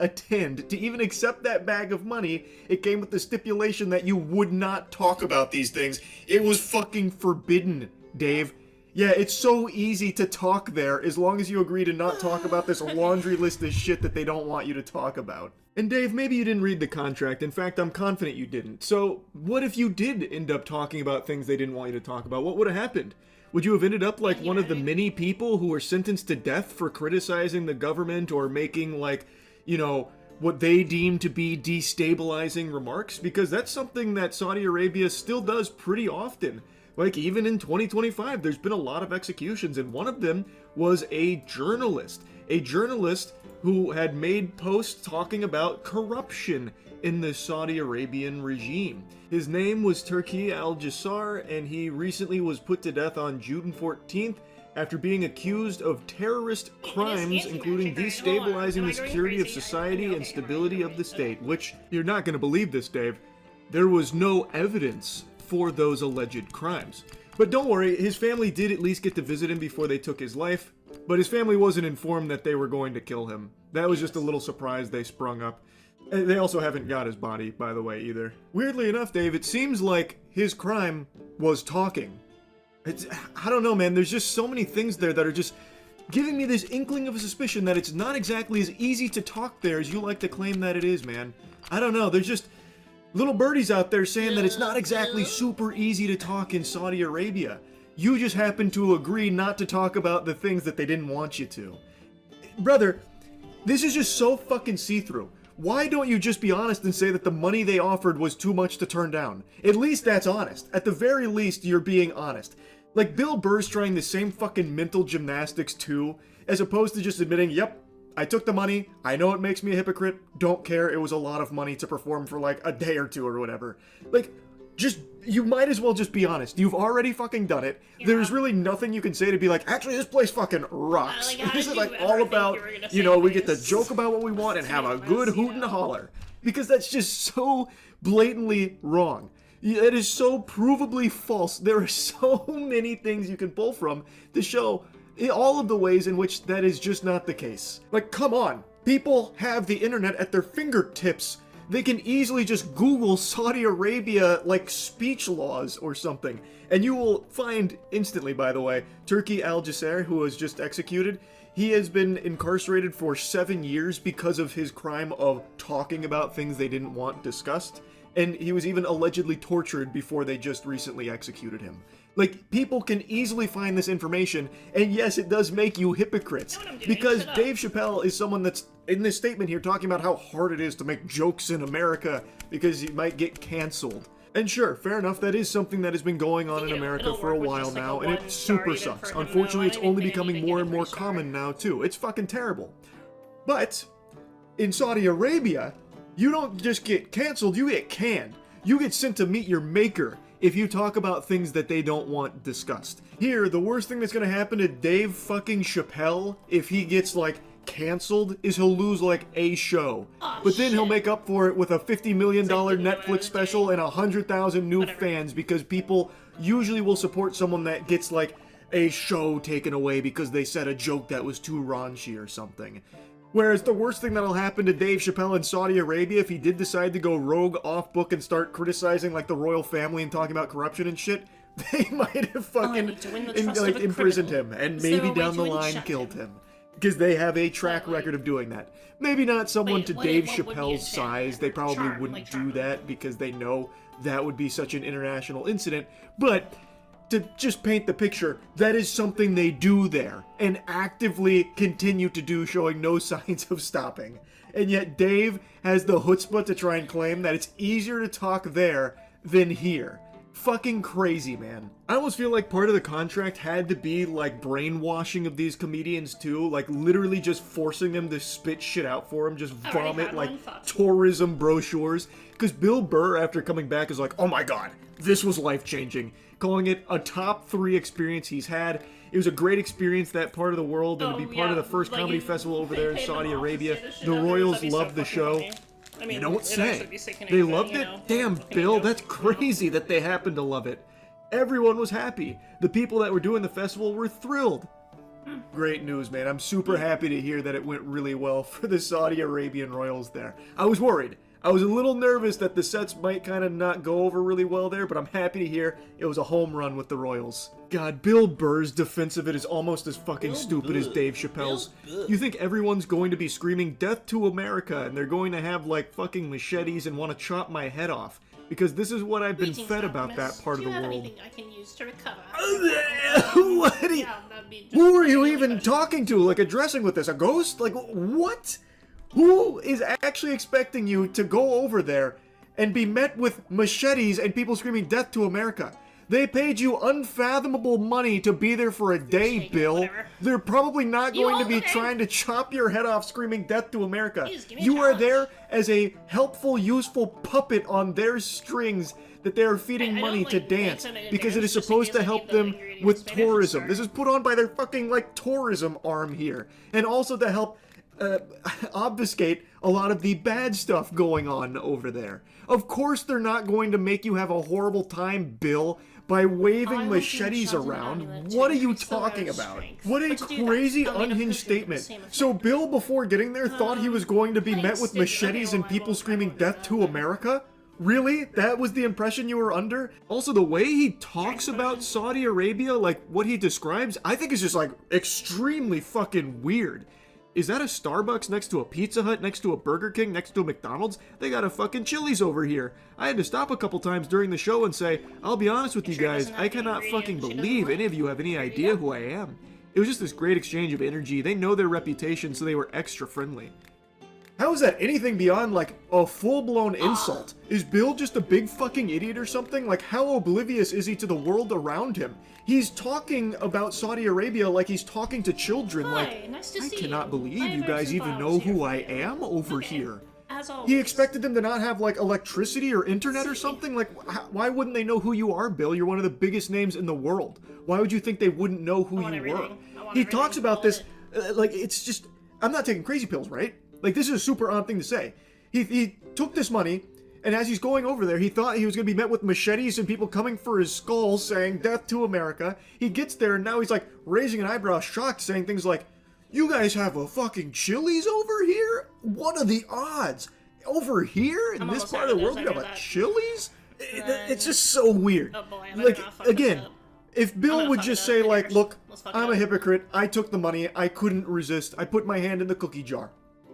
attend, to even accept that bag of money, it came with the stipulation that you would not talk about these things. It was fucking forbidden, Dave. Yeah, it's so easy to talk there as long as you agree to not talk about this laundry list of shit that they don't want you to talk about. And Dave, maybe you didn't read the contract. In fact, I'm confident you didn't. So, what if you did end up talking about things they didn't want you to talk about? What would have happened? Would you have ended up like one of the many people who were sentenced to death for criticizing the government or making, like, you know, what they deem to be destabilizing remarks? Because that's something that Saudi Arabia still does pretty often. Like, even in 2025, there's been a lot of executions, and one of them was a journalist who had made posts talking about corruption in the Saudi Arabian regime. His name was Turki Al-Jassar, and he recently was put to death on June 14th after being accused of terrorist crimes, including destabilizing the security of society and stability of the state, which, you're not going to believe this, Dave, there was no evidence for those alleged crimes. But don't worry, his family did at least get to visit him before they took his life, but his family wasn't informed that they were going to kill him. That was just a little surprise they sprung up. And they also haven't got his body, by the way, either. Weirdly enough, Dave, it seems like his crime was talking. I don't know, man, there's just so many things there that are just giving me this inkling of a suspicion that it's not exactly as easy to talk there as you like to claim that it is, man. I don't know, there's just little birdies out there saying that it's not exactly super easy to talk in Saudi Arabia. You just happen to agree not to talk about the things that they didn't want you to. Brother, this is just so fucking see-through. Why don't you just be honest and say that the money they offered was too much to turn down? At least that's honest. At the very least, you're being honest. Like, Bill Burr's trying the same fucking mental gymnastics too, as opposed to just admitting, yep, I took the money, I know it makes me a hypocrite, don't care, it was a lot of money to perform for like a day or two or whatever. Like, you might as well just be honest. You've already fucking done it. Yeah. There's really nothing you can say to be like, actually, this place fucking rocks. This is like all about, you know, we get to joke about what we want and have a good hoot and holler. Because that's just so blatantly wrong. It is so provably false. There are so many things you can pull from to show all of the ways in which that is just not the case. Like, come on. People have the internet at their fingertips. They can easily just Google Saudi Arabia, like, speech laws or something. And you will find instantly, by the way, Turki Al-Jassar, who was just executed, he has been incarcerated for 7 years because of his crime of talking about things they didn't want discussed. And he was even allegedly tortured before they just recently executed him. Like, people can easily find this information, and yes, it does make you hypocrites. Because Dave Chappelle is someone that's, in this statement here, talking about how hard it is to make jokes in America because you might get canceled. And sure, fair enough, that is something that has been going on in America for a while now, and it super sucks. Unfortunately, it's only becoming more and more common now, too. It's fucking terrible. But, in Saudi Arabia, you don't just get canceled, you get canned. You get sent to meet your maker if you talk about things that they don't want discussed. Here, the worst thing that's gonna happen to Dave fucking Chappelle if he gets, like, canceled is he'll lose, like, a show. But then he'll make up for it with a $50 million Netflix special and 100,000 new fans, because people usually will support someone that gets, like, a show taken away because they said a joke that was too raunchy or something. Whereas the worst thing that'll happen to Dave Chappelle in Saudi Arabia, if he did decide to go rogue off book and start criticizing, like, the royal family and talking about corruption and shit, they might have fucking imprisoned him and maybe down the line killed him. Because they have a track record of doing that. Maybe not someone to Dave Chappelle's size, they probably wouldn't do that because they know that would be such an international incident, but to just paint the picture, that is something they do there, and actively continue to do, showing no signs of stopping. And yet Dave has the chutzpah to try and claim that it's easier to talk there than here. Fucking crazy, man. I almost feel like part of the contract had to be, like, brainwashing of these comedians too, like literally just forcing them to spit shit out for him, just vomit, like, tourism brochures. Because Bill Burr, after coming back, is like, oh my god, this was life-changing. Calling it a top 3 experience he's had. It was a great experience, that part of the world, and to be part of the first comedy festival over there in Saudi Arabia. The Royals loved the show. I mean, you don't say. They loved it? Damn, Bill, that's crazy that they happened to love it. Everyone was happy. The people that were doing the festival were thrilled. Great news, man. I'm super happy to hear that it went really well for the Saudi Arabian royals there. I was worried. I was a little nervous that the sets might kind of not go over really well there, but I'm happy to hear it was a home run with the Royals. God, Bill Burr's defense of it is almost as fucking stupid as Dave Chappelle's. You think everyone's going to be screaming death to America and they're going to have like fucking machetes and want to chop my head off? Because this is what I've been fed about that part of the world. Do you have anything I can use to recover? Who are you even talking to, like addressing with this? A ghost? Like, what? Who is actually expecting you to go over there and be met with machetes and people screaming death to America? They paid you unfathomable money to be there for a day, Bill. They're probably not going to be trying to chop your head off screaming death to America. You are there as a helpful, useful puppet on their strings that they are feeding money to dance because it is supposed to help them with tourism. This is put on by their fucking, like, tourism arm here. And also to help obfuscate a lot of the bad stuff going on over there. Of course they're not going to make you have a horrible time, Bill, by waving machetes around. What are you talking about? What a crazy unhinged statement. So Bill, before getting there, thought he was going to be met with machetes and people screaming death to America? Really? That was the impression you were under? Also, the way he talks about Saudi Arabia, like what he describes, I think is just like extremely fucking weird. Is that a Starbucks next to a Pizza Hut, next to a Burger King, next to a McDonald's? They got a fucking Chili's over here. I had to stop a couple times during the show and say, I'll be honest with you guys, I cannot fucking believe any of you have any idea who I am. It was just this great exchange of energy. They know their reputation, so they were extra friendly. How is that anything beyond, like, a full-blown insult? Is Bill just a big fucking idiot or something? Like, how oblivious is he to the world around him? He's talking about Saudi Arabia like he's talking to children. Hi, nice to see I cannot you. believe I you have guys some even files know here who for I you. am over here. As always. He expected them to not have, like, electricity or internet or something? Like, why wouldn't they know who you are, Bill? You're one of the biggest names in the world. Why would you think they wouldn't know who you were? He talks about this, like, it's just... I'm not taking crazy pills, right? Like, this is a super odd thing to say. He took this money, and as he's going over there, he thought he was going to be met with machetes and people coming for his skull saying, death to America. He gets there, and now he's, like, raising an eyebrow, shocked, saying things like, you guys have a fucking Chili's over here? What are the odds? Over here? In this part of the world, you have a Chili's? It's just so weird. Oh boy, like, again, if Bill would just say, like, look, I'm a hypocrite, I took the money, I couldn't resist, I put my hand in the cookie jar.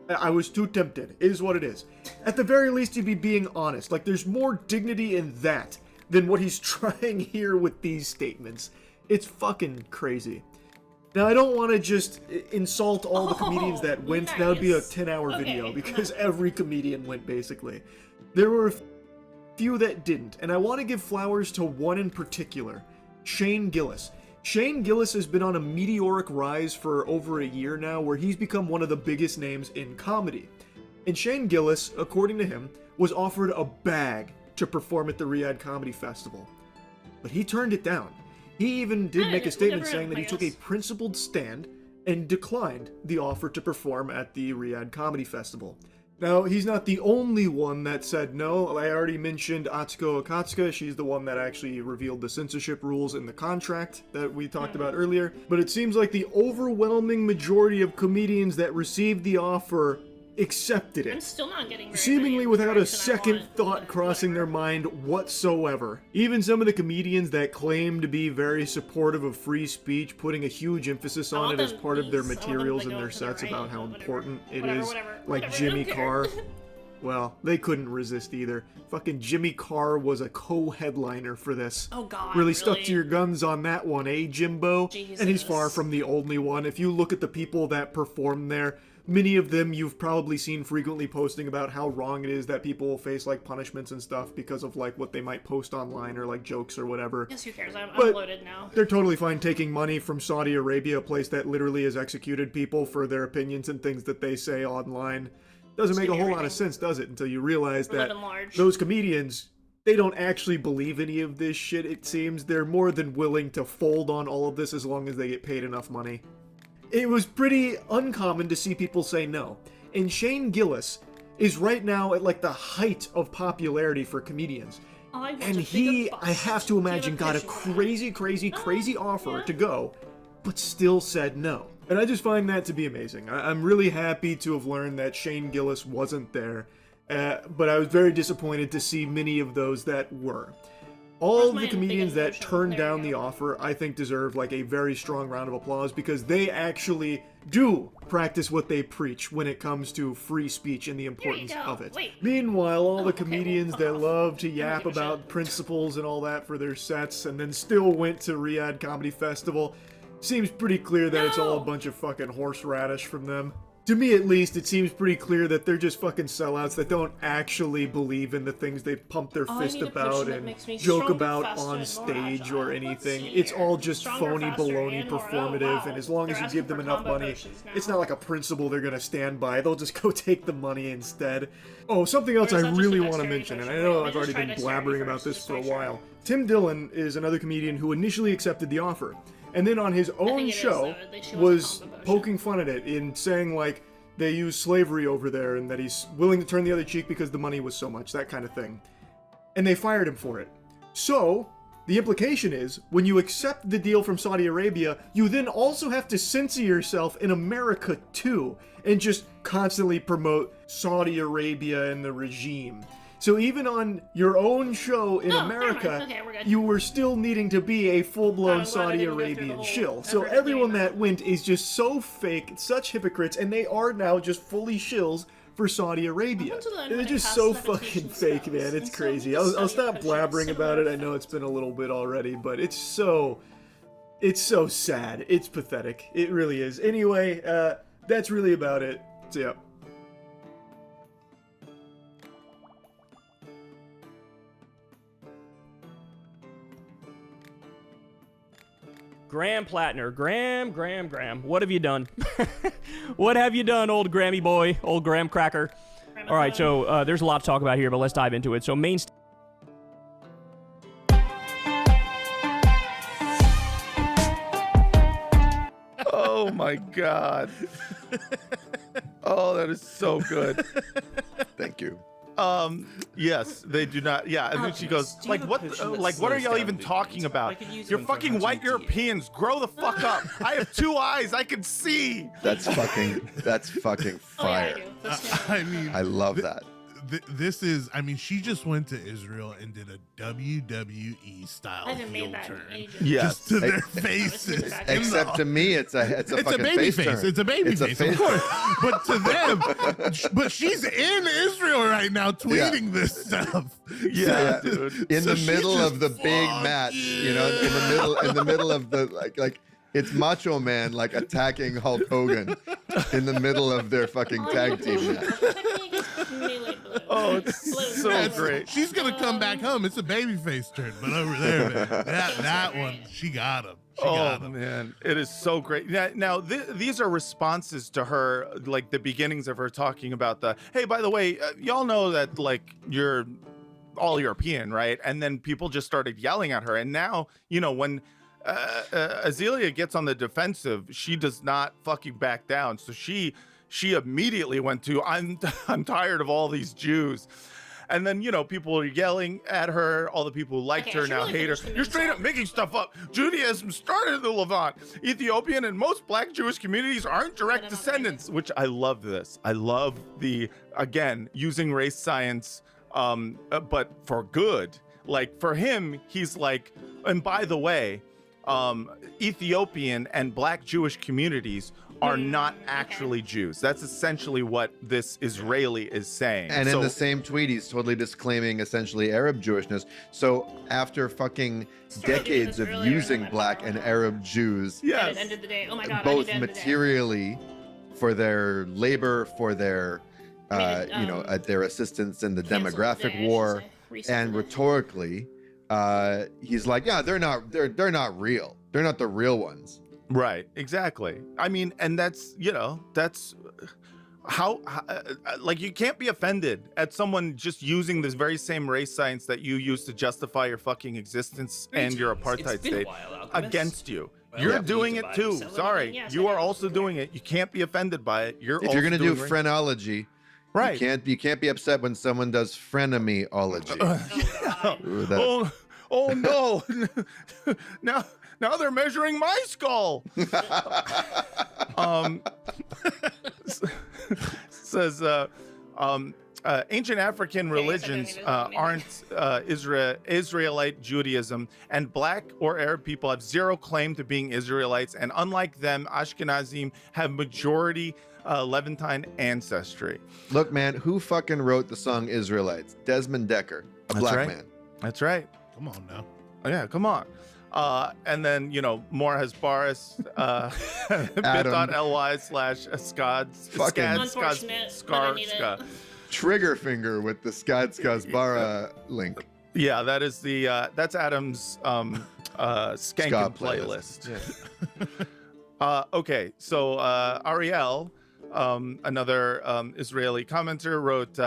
I was too tempted. It is what it is. At the very least, you'd be being honest. Like, there's more dignity in that than what he's trying here with these statements. It's fucking crazy. Now, I don't want to just insult all the comedians that went. Nice. That would be a 10-hour video, because every comedian went, basically. There were a few that didn't, and I want to give flowers to one in particular, Shane Gillis. Shane Gillis has been on a meteoric rise for over a year now, where he's become one of the biggest names in comedy. And Shane Gillis, according to him, was offered a bag to perform at the Riyadh Comedy Festival. But he turned it down. He even did make a statement saying that he took a principled stand and declined the offer to perform at the Riyadh Comedy Festival. Now, he's not the only one that said no. I already mentioned Atsuko Akatsuka. She's the one that actually revealed the censorship rules in the contract that we talked about earlier. But it seems like the overwhelming majority of comedians that received the offer accepted it. I'm still not getting very seemingly without a second thought crossing their mind whatsoever. Even some of the comedians that claim to be very supportive of free speech, putting a huge emphasis on it as part of their materials and their sets about how important it is, like Jimmy Carr. Well, they couldn't resist either. Fucking Jimmy Carr was a co-headliner for this. Oh god, really stuck to your guns on that one, eh, Jimbo? Jesus. And he's far from the only one. If you look at the people that performed there, many of them you've probably seen frequently posting about how wrong it is that people face, like, punishments and stuff because of, like, what they might post online or, like, jokes or whatever. Yes, who cares? I'm uploaded now. They're totally fine taking money from Saudi Arabia, a place that literally has executed people for their opinions and things that they say online. Doesn't make a whole lot of sense, does it? Until you realize that those comedians, they don't actually believe any of this shit, it seems. They're more than willing to fold on all of this as long as they get paid enough money. It was pretty uncommon to see people say no. And Shane Gillis is right now at, like, the height of popularity for comedians. And he, I have to imagine, got a crazy offer to go but still said no. And I just find that to be amazing. I'm really happy to have learned that Shane Gillis wasn't there, but I was very disappointed to see many of those that were. All of the comedians that turned down the offer, I think, deserve like a very strong round of applause because they actually do practice what they preach when it comes to free speech and the importance of it. Meanwhile, all the comedians that love to yap about principles and all that for their sets and then still went to Riyadh Comedy Festival, seems pretty clear that it's all a bunch of fucking horseradish from them. To me, at least, it seems pretty clear that they're just fucking sellouts that don't actually believe in the things they pump their fist about and joke about on stage or anything. It's all just phony baloney performative, and as long as you give them enough money, it's not like a principle they're gonna stand by. They'll just go take the money instead. Oh, something else I really want to mention, and I know I've already been blabbering about this for a while. Tim Dillon is another comedian who initially accepted the offer, and then on his own show was poking fun at it in saying like they use slavery over there and that he's willing to turn the other cheek because the money was so much, that kind of thing. And they fired him for it. So the implication is when you accept the deal from Saudi Arabia, you then also have to censor yourself in America too and just constantly promote Saudi Arabia and the regime. So even on your own show in America, you were still needing to be a full-blown Saudi Arabian shill. So everyone that went is just so fake, such hypocrites, and they are now just fully shills for Saudi Arabia. They're just so fucking fake, man. It's crazy. I'll stop blabbering about it. I know it's been a little bit already, but it's so sad. It's pathetic. It really is. Anyway, that's really about it. So yeah. Graham Plattner. Graham. What have you done? What have you done, old Grammy boy? Old Graham Cracker. All right, so there's a lot to talk about here, but let's dive into it. So main... Oh, my God. Oh, that is so good. Thank you. Yes, they do not. Yeah, and then she goes, like, what are y'all even talking about? You're fucking white Europeans. Grow the fuck up. I have 2 eyes. I can see. That's fucking fire. I mean, I love that. This is, I mean, she just went to Israel and did a WWE style heel turn. Yes. Just to their faces. Except to me, it's a fucking baby face. It's a baby face, of course. But to them, but she's in Israel right now tweeting this stuff. Yeah, dude. In So the she's middle just of the big match, you know, in the middle of the like it's Macho Man like attacking Hulk Hogan in the middle of their fucking tag team match. Oh, it's so great. She's gonna come back home. It's a baby face turn, but over there, man, that one, she got him. Oh man, it is so great. Now these are responses to her, like the beginnings of her talking about the, hey, by the way, y'all know that like you're all European, right? And then people just started yelling at her. And now, you know, when Azealia gets on the defensive, she does not fucking back down. So she immediately went to, I'm tired of all these Jews. And then, you know, people are yelling at her. All the people who liked her now hate her. You're straight up making stuff up. Judaism started in the Levant. Ethiopian and most black Jewish communities aren't direct descendants, which I love this. I love the, again, using race science, but for good. Like for him, he's like, and by the way, Ethiopian and black Jewish communities are not actually Jews. That's essentially what this Israeli is saying. And in the same tweet, he's totally disclaiming essentially Arab Jewishness. So after fucking decades of using black and Arab Jews, yes, both materially for their labor, for their, you know, their assistance in the demographic war, and rhetorically, he's like, yeah, they're not real. They're not the real ones. Right, exactly. I mean, and that's, you know, that's how like you can't be offended at someone just using this very same race science that you use to justify your fucking existence and your apartheid state against you. You're doing it too. Sorry, you are also doing it. You can't be offended by it. If you're gonna do phrenology, right? You can't be upset when someone does frenemies-ology. Oh no! Now they're measuring my skull. Says ancient African religions aren't Israelite Judaism, and Black or Arab people have zero claim to being Israelites, and unlike them, Ashkenazim have majority Levantine ancestry. Look, man, who fucking wrote the song Israelites? Desmond Decker, a black right. man. That's right. Come on now. Oh, yeah, come on. And then, more has Boris, bit.ly/scads. Fucking Unfortunate, but I need it. Trigger finger with the Skad Skazbara link. Yeah, that is that's Adam's skanking Ska playlist. Okay, so Ariel, another Israeli commenter, wrote,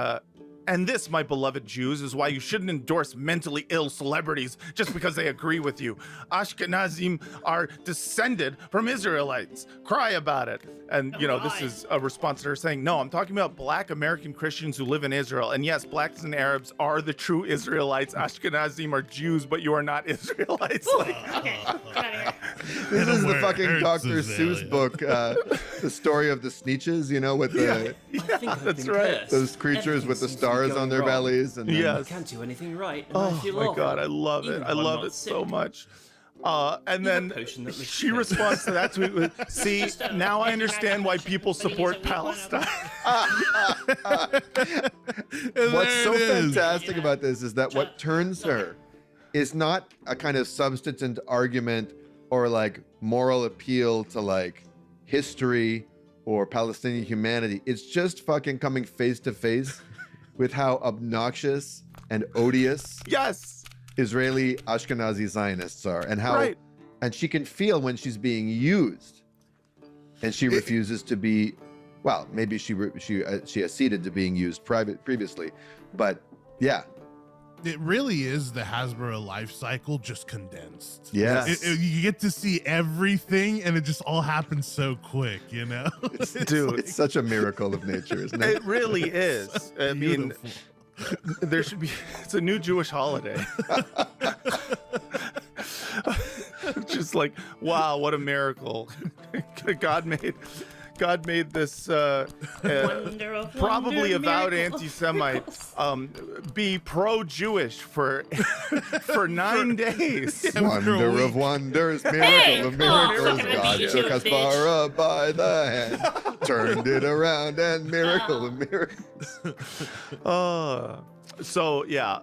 and this, my beloved Jews, is why you shouldn't endorse mentally ill celebrities just because they agree with you. Ashkenazim are descended from Israelites. Cry about it. And, this is a response to her saying, no, I'm talking about Black American Christians who live in Israel. And yes, Blacks and Arabs are the true Israelites. Ashkenazim are Jews, but you are not Israelites. Okay, get out of here. This is the where it fucking hurts Dr. is Seuss there. book, the story of the Sneetches, with the That's right. those creatures with the stars on their bellies. And then, Yes. I can't do anything right. And Oh I feel my awful. God, I love it. Even I though I'm love not it so sick. much. And You have then a potion that makes she you responds to that tweet with, see, Just a now I anti-radical understand why potion, people but he needs support a weak one of Palestine. And What's there so it is. fantastic about this is that what turns her is not a kind of substantive argument or like moral appeal to like history or Palestinian humanity. It's just fucking coming face to face with how obnoxious and odious Yes. Israeli Ashkenazi Zionists are, and how, Right. and she can feel when she's being used, and she refuses to be. Well, maybe she acceded to being used previously, but yeah, It really is the Hasbro life cycle just condensed. yes. You get to see everything, and it just all happens so quick, Dude. It's such a miracle of nature, isn't it? It really is. I mean, Beautiful. there should be, it's a new Jewish holiday. Just like, wow, what a miracle. God made this Wonder of probably wonder, avowed miracle. anti-Semite be pro-Jewish for 9 days. Wonder of wonders, miracle Hey, of come on, miracles. fucking God beat took you, us bitch. Bara by the hand, turned it around, and miracle of miracles. So yeah,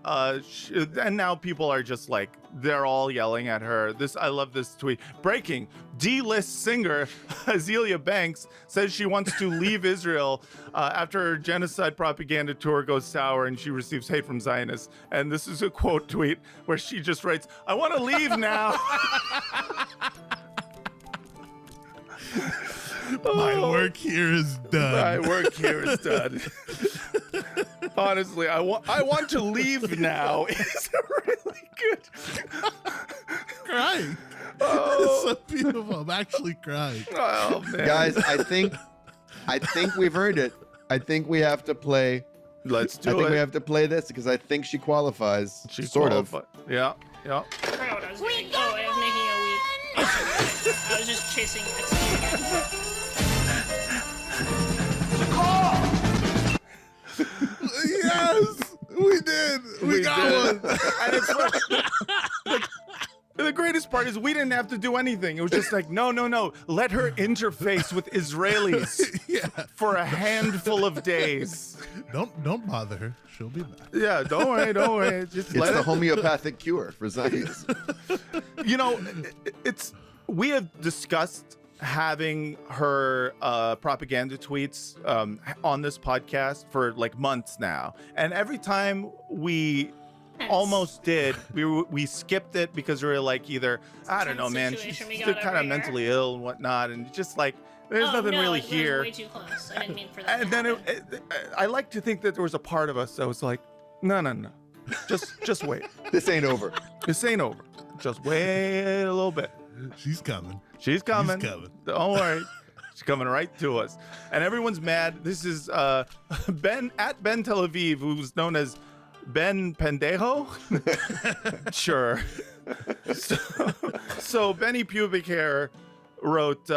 and now people are just like, they're all yelling at her. I love this tweet. Breaking: D-list singer Azealia Banks says she wants to leave Israel after her genocide propaganda tour goes sour and she receives hate from Zionists. And this is a quote tweet where she just writes, "I want to leave now." My work here is done. My work here is done. Honestly, I want to leave now. It's really good. Crying. Oh. It's so beautiful. I'm actually crying. Oh man, Guys, I think we've earned it. I think we have to play. let's I do think it. we have to play this because I think she qualifies. She sort of. qualified. Yeah. I forgot what I was doing. Oh, I was making a week. I was just chasing execution. Yes, we did. We got one. And it's like, the greatest part is we didn't have to do anything. It was just like, no. Let her interface with Israelis Yeah. for a handful of days. Don't bother her. She'll be back. Yeah, don't worry. Just It's let the it. homeopathic cure for Zionism. We have discussed having her propaganda tweets on this podcast for like months now, and every time we almost did, we skipped it because we were like, either I don't know, man, she's situation we still got kind of over here. mentally ill and whatnot, and just like there's nothing no, really it was here. way too close. I didn't mean for that. And to then happen. I like to think that there was a part of us that was like, no, just wait. This ain't over. This ain't over. Just wait a little bit. She's coming. She's coming. coming. Don't worry. She's coming right to us. And everyone's mad. This is Ben Tel Aviv, who's known as Ben Pendejo. Sure. So Benny Pubic Hair wrote,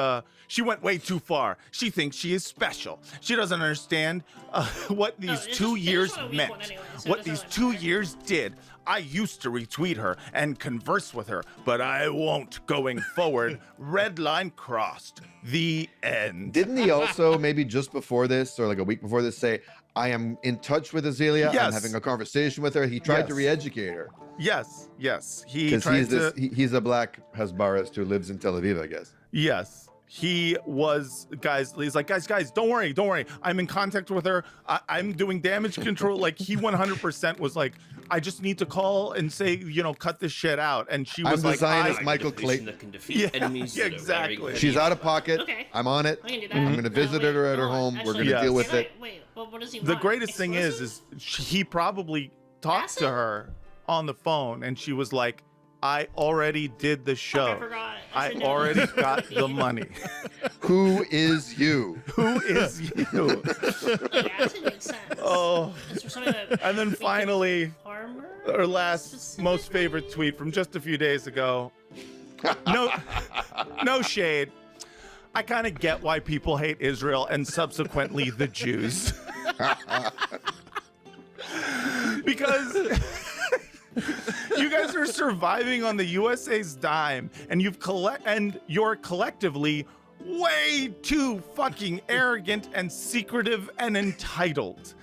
she went way too far. She thinks she is special. She doesn't understand what these it's 2 just- years it's not a weak meant. one anyway, so it What doesn't these really 2 years did. I used to retweet her and converse with her, but I won't going forward. Red line crossed. The end. Didn't he also maybe just before this or like a week before this say, I am in touch with Azealia. I'm Yes. having a conversation with her. He tried to Yes. re-educate her Yes. He because tried he's to. he's a black Hasbarist who lives in Tel Aviv, I guess. Yes. He was, guys, he's like, guys, don't worry. I'm in contact with her. I'm doing damage control. Like, he 100% was like, I just need to call and say, cut this shit out. And she was I'm like, the Zionist I- Michael Organization Clayton. that can defeat Yeah, enemies that are exactly. very She's out of pocket. Okay. I'm on it. We can do that. I'm gonna visit her at her home. We're Actually, gonna deal with wait, it. Wait, what does he the want? greatest thing Explosives? he probably talked to Acid? her on the phone and she was like, I already did the show. I forgot. I should know. already got the money. Who is you? Who is you? Like, acid makes sense. Oh. It's for something that And then we can finally, armor our last specifically? most favorite tweet from just a few days ago. No shade. I kind of get why people hate Israel and subsequently the Jews. Because you guys are surviving on the USA's dime and you're collectively way too fucking arrogant and secretive and entitled.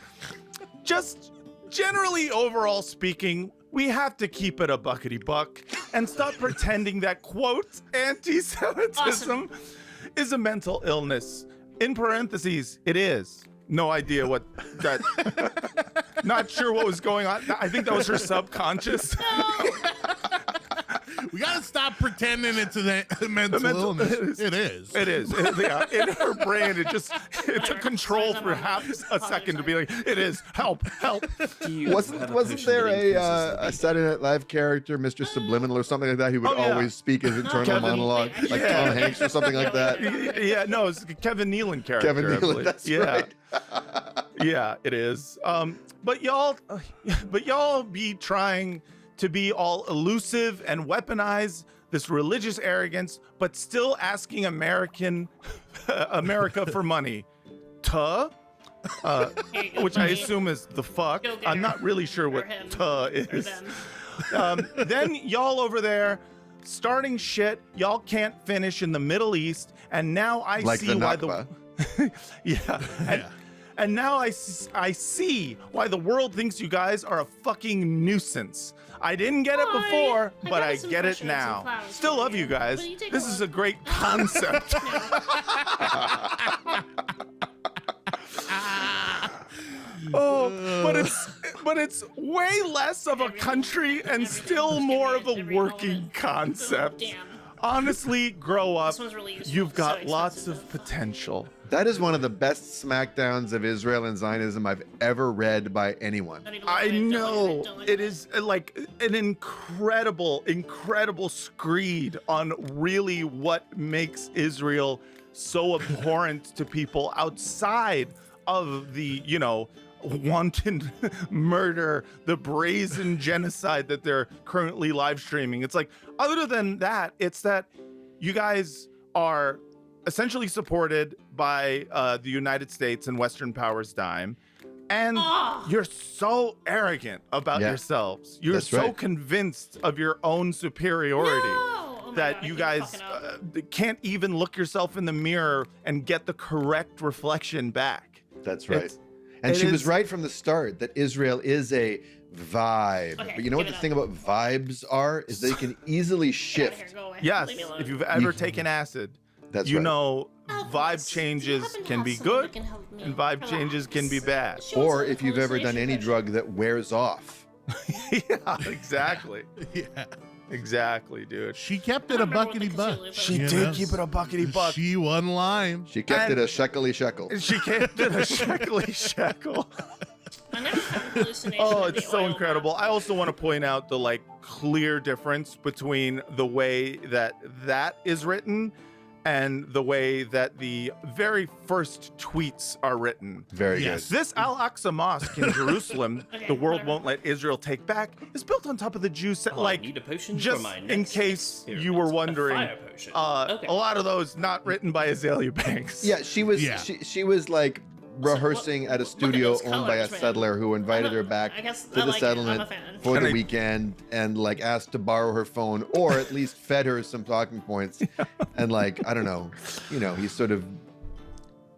Just generally overall speaking, we have to keep it a buckety buck and stop pretending that, quote, anti-Semitism is a mental illness. In parentheses, it is. No idea what that. Not sure what was going on. I think that was her subconscious. We gotta stop pretending it's a mental illness. It is. It is. Yeah, in her brain, it took control for half a second to be like, it is. Help. Do you have Wasn't a wasn't potion there that increases a the Saturday Night Live character, Mr. Subliminal or something like that? He would Oh, yeah. always speak his internal Kevin- monologue, like Yeah. Tom Hanks or something like that. Yeah, no, it's a Kevin Nealon character. Kevin I Nealon, believe. that's yeah. right. Yeah, it is. But y'all be trying to be all elusive and weaponize this religious arrogance, but still asking America for money. Here you go, Which I buddy. assume is the fuck. Go get I'm her. not really sure Or what him. tuh Or is. them. Then y'all over there starting shit y'all can't finish in the Middle East, and now I Like see the why Nakba. And now I see why the world thinks you guys are a fucking nuisance. I didn't get it Why? before, I but got I some get it fresh nuts and now. flowers Still for love you. you guys. Will you take This a is a look? great concept. Oh, but it's way less of a country and still more of a Every working moment. concept. Damn. Honestly, grow up. This one's really useful. You've So got lots expensive. of potential. That is one of the best smackdowns of Israel and Zionism I've ever read by anyone. Don't even look I at it, don't look at know it, don't look it at is like an incredible screed on really what makes Israel so abhorrent to people outside of the, wanton murder, the brazen genocide that they're currently live streaming. It's like, other than that, it's that you guys are essentially supported by the United States and Western powers dime. And Ah. you're so arrogant about Yeah. yourselves. You're That's so right. convinced of your own superiority No! Oh my that God, I you keep guys fucking up. can't even look yourself in the mirror and get the correct reflection back. That's right. It's- And it she was is- right from the start that Israel is a vibe. Okay, But you know what give the it thing about vibes are? Is they can easily Get out of here, shift. go away. Yes, Leave me alone. if you've ever You- taken acid, That's you right. know Elvis, vibe do you changes happen to can have be someone good that can help me and vibe changes can be bad. She wants Or a if you've ever done hallucination any coach. drug that wears off. Yeah, exactly. Yeah. Exactly, dude. She kept I it a don't remember what the buckety buck. Cthulhu She You did know? keep it a buckety buck. She won line. She kept And- it a shekely shekel. She kept it a shekely shekel. I never had a hallucination Oh, of the it's so oil incredible. bath. I also want to point out the clear difference between the way that is written and the way that the very first tweets are written. Very Yes. good. This Al-Aqsa Mosque in Jerusalem, Okay, the world whatever. won't let Israel take back, is built on top of the Jews. Oh, I Like, need a potion just for my in next case you experiment. were A wondering, fire potion. Okay. a lot of those not written by Azalea Banks. Yeah, she was. Yeah. She was like rehearsing at a look at studio those owned by a colors, man. settler who invited her back I guess to I the like it. I'm a settlement fan. for And the I- weekend and like asked to borrow her phone or at least fed her some talking points. And like, I don't know, he sort of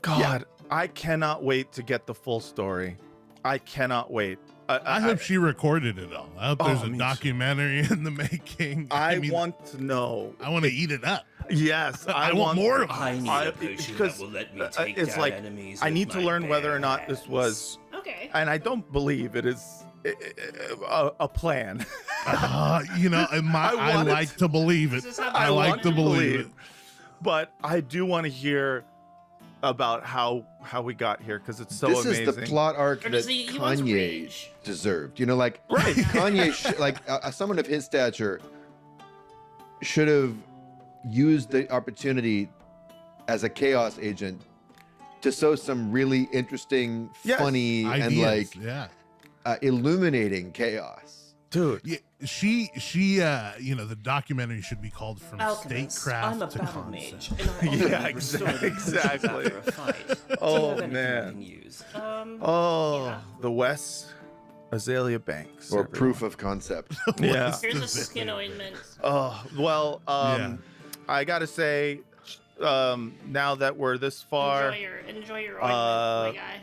God, I cannot wait to get the full story. I cannot wait. I hope she recorded it all. I hope there's Oh, a me too. documentary in the making. I mean, want to know. I want to eat it up. Yes, I want more of it. I need a potion because, that will let me take it's down like enemies I with need to my learn whether or bare not this hands. was, Okay. and I don't believe it is a plan. I I want it. like to believe it. This is how I I like want to it. believe it. But I do want to hear about how we got here because it's so this amazing. is the plot arc Or that does he wants Kanye rage. deserved. Kanye, someone of his stature, should have used the opportunity as a chaos agent to sow some really interesting, Yes. funny, and Ideas, like yeah. illuminating chaos. Dude. Yeah, the documentary should be called From Alchemist, I'm a Statecraft to battle Concept. mage, and I often Yeah, restore the exactly. after a fight. Oh, Do you have anything man. I can use? Oh, Yeah. the Wes Azalea Banks. Or everyone. proof of concept. Yeah. Here's a skin ointment. Oh, well, Yeah. I gotta say, now that we're this far, Enjoy your ointment, uh, my guy.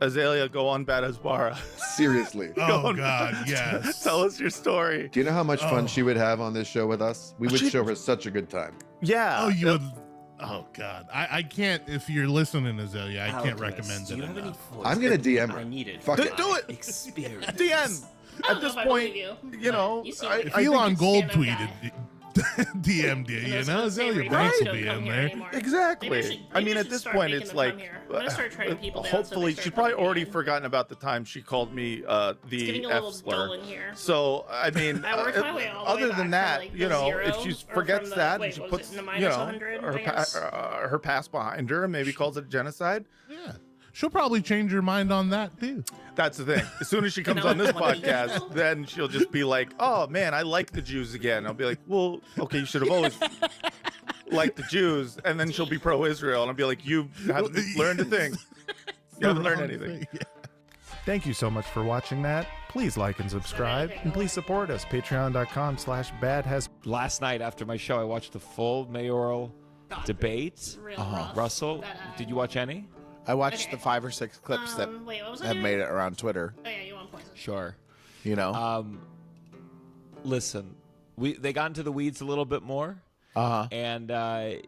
Azalea, go on Bad Asbara. Seriously. Oh God, yes. Tell us your story. Do you know how much fun Oh. she would have on this show with us? We would She- show her such a good time. Yeah. Oh, you would. Oh God, I can't. If you're listening, Azalea, I can't Alchemist, recommend do it you have any enough. force I'm gonna that DM her. I needed Fuck for it. Do my it. Experience. DM. I At don't know this if I point, believe you, you know, but you seem I- like If a Elon Gold stand-up tweeted, guy. DM'd you, And you those know, unsavory Azalea Banks vibes will don't be come in here there. anymore. Exactly. Maybe I should- I mean, maybe I at should this start point, making it's them like, come here. I'm gonna start turning people down so hopefully, they she's start probably coming already in. forgotten about the time she called me the It's getting a F little slur. dull in here. So I mean, I worked my way all the way other back than from, that, like, you the know, zero, if she or forgets from the- that wait, and she what was puts, it, in the you know, 100, her, I guess? her past behind her, and maybe calls it genocide. Yeah, she'll probably change her mind on that too. That's the thing. As soon as she comes on this podcast, then she'll just be like, "Oh man, I like the Jews again." I'll be like, "Well, okay, you should have always liked the Jews," and then she'll be pro-Israel, and I'll be like, "You haven't learned a thing. You haven't learned anything." Yeah. Thank you so much for watching that. Please like and subscribe, and please support us. Patreon.com/badhas. Last night after my show, I watched the full mayoral debate. Real rough. Russell, That, did you watch any? I watched Okay. the 5 or 6 clips that Wait, what was I have doing? made it around Twitter. Oh yeah, you want poison. Sure. You know. Listen, they got into the weeds a little bit more, Uh huh. and it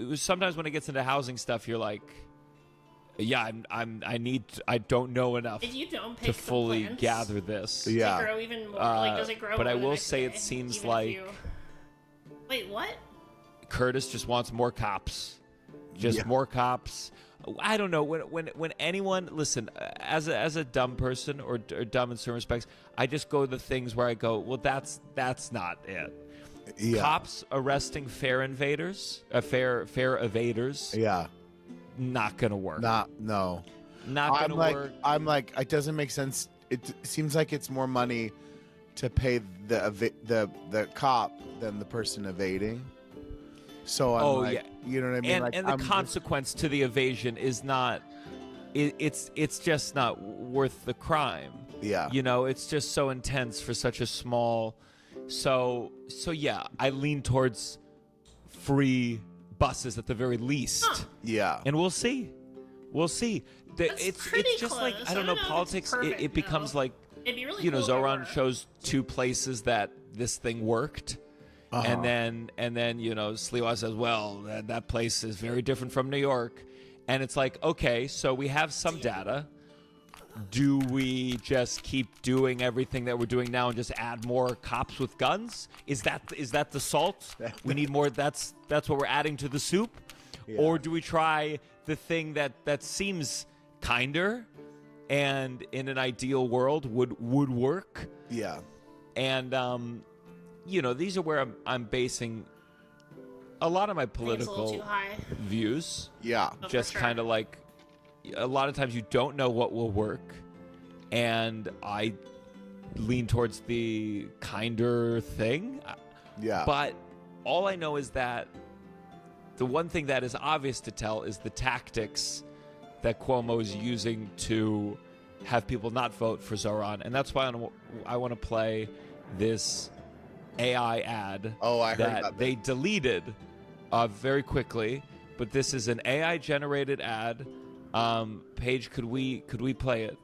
was sometimes when it gets into housing stuff, you're like, yeah, I don't know enough If you don't pick to the fully plants, gather this. does Yeah. it grow even more? Like, does it grow? but I more the will next say it day, seems even if like- you- Wait, what? Curtis just wants more cops. Just more cops. I don't know when anyone listen as a dumb person or dumb in certain respects. I just go to the things where I go, well, that's not it. Yeah. Cops arresting fair invaders, fair evaders, Yeah. not gonna work. No. Not gonna work. I'm like, it doesn't make sense. It seems like it's more money to pay the cop than the person evading. So I'm like, yeah. you know what I mean? Like, and the I'm just- consequence to the evasion is not. It's just not worth the crime. Yeah. You know, it's just so intense for such a small. So yeah, I lean towards free buses at the very least, Yeah. and we'll see. We'll see. That's It's pretty just like close. I don't know if it's politics. perfect, It becomes though. like It'd be really you know, cool if it Zoran were. chose two places that this thing worked. And then you know Sliwa says, well, that place is very different from New York, and it's like, okay, so we have some data. Do we just keep doing everything that we're doing now and just add more cops with guns? Is that the salt? We need more. That's what we're adding to the soup, or do we try the thing that seems kinder, and in an ideal world would work? Yeah. And you know, these are where I'm basing a lot of my I think it's a little political too high. views Yeah. Oh, for just sure. kind of like a lot of times you don't know what will work, and I lean towards the kinder thing. Yeah. But all I know is that the one thing that is obvious to tell is the tactics that Cuomo is using to have people not vote for Zoran, and that's why I want to play this AI ad Oh, I heard that about they deleted very quickly. But this is an AI generated ad. Paige, could we play it?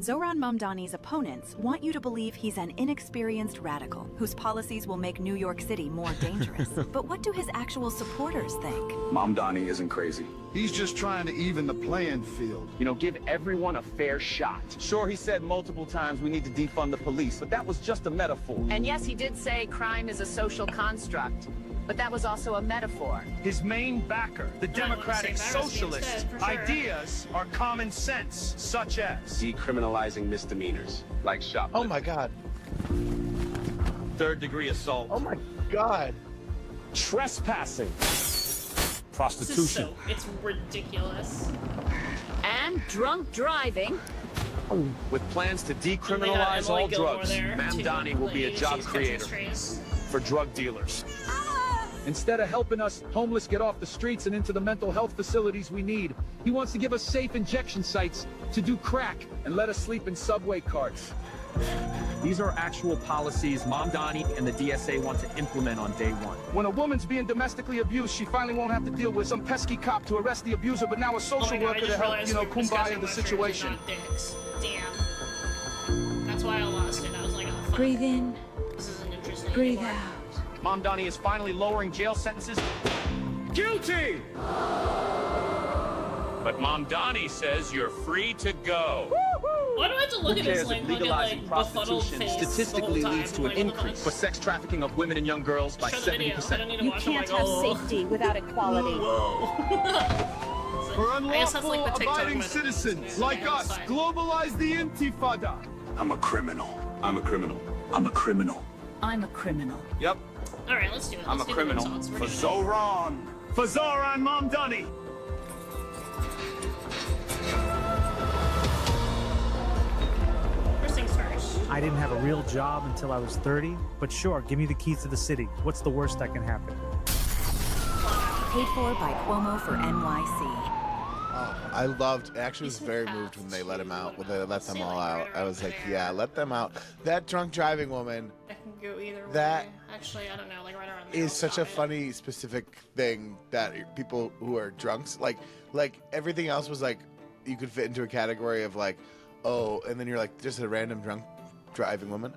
Zoran Mamdani's opponents want you to believe he's an inexperienced radical whose policies will make New York City more dangerous. But what do his actual supporters think? Mamdani isn't crazy. He's just trying to even the playing field. You know, give everyone a fair shot. Sure, he said multiple times we need to defund the police, but that was just a metaphor. And yes, he did say crime is a social construct. But that was also a metaphor. His main backer, the Democratic Socialists, instead, for sure. ideas are common sense, such as Decriminalizing misdemeanors, like shoplifting. Oh my God. third-degree assault, Oh my God. trespassing, This is prostitution. it's ridiculous. And drunk driving. With plans to And they got decriminalize Emily all Gilmore drugs, there, Mamdani too. will be a Like, job she's catching creator strays. for drug dealers. Instead of helping us homeless get off the streets and into the mental health facilities we need, he wants to give us safe injection sites to do crack and let us sleep in subway carts. These are actual policies Mamdani and the DSA want to implement on day one. When a woman's being domestically abused, she finally won't have to deal with some pesky cop to arrest the abuser, but now a Oh social my God, I worker to just help, realized you know, we were discussing kumbaya the mushrooms, situation. not dicks. Damn. That's why I lost it. I was like, oh, fuck. Breathe in, This isn't interesting breathe anymore. out. Mamdani is finally lowering jail sentences. Guilty! But Mamdani says you're free to go. Why do I have to look at his like, fucking, like, befuddled face statistically the whole leads time? to an Like, what the increase fuck? for sex trafficking of women and young girls by Show the video. I 70%. don't need to You watch can't it. I'm have like, oh. safety without equality. For I guess that's like unlawful the TikTok abiding method. citizens Yeah, like yeah, us, that's fine. globalize the intifada. I'm a criminal. I'm a criminal. I'm a criminal. I'm a criminal. Yep, All right, let's do it. I'm a Let's do the criminal results. We're for gonna- Zoran. For Zoran Mamdani. First things first. I didn't have a real job until I was 30, but sure, give me the keys to the city. What's the worst that can happen? Paid for by Cuomo for NYC. I actually was very moved when they let him out, when they let them all out. I was like, yeah, let them out. That drunk driving woman I can go either That way. Actually, I don't know. Like right around there. is such a funny, specific thing that people who are drunks, like everything else was like, you could fit into a category of like, oh, and then you're like, just a random drunk driving woman.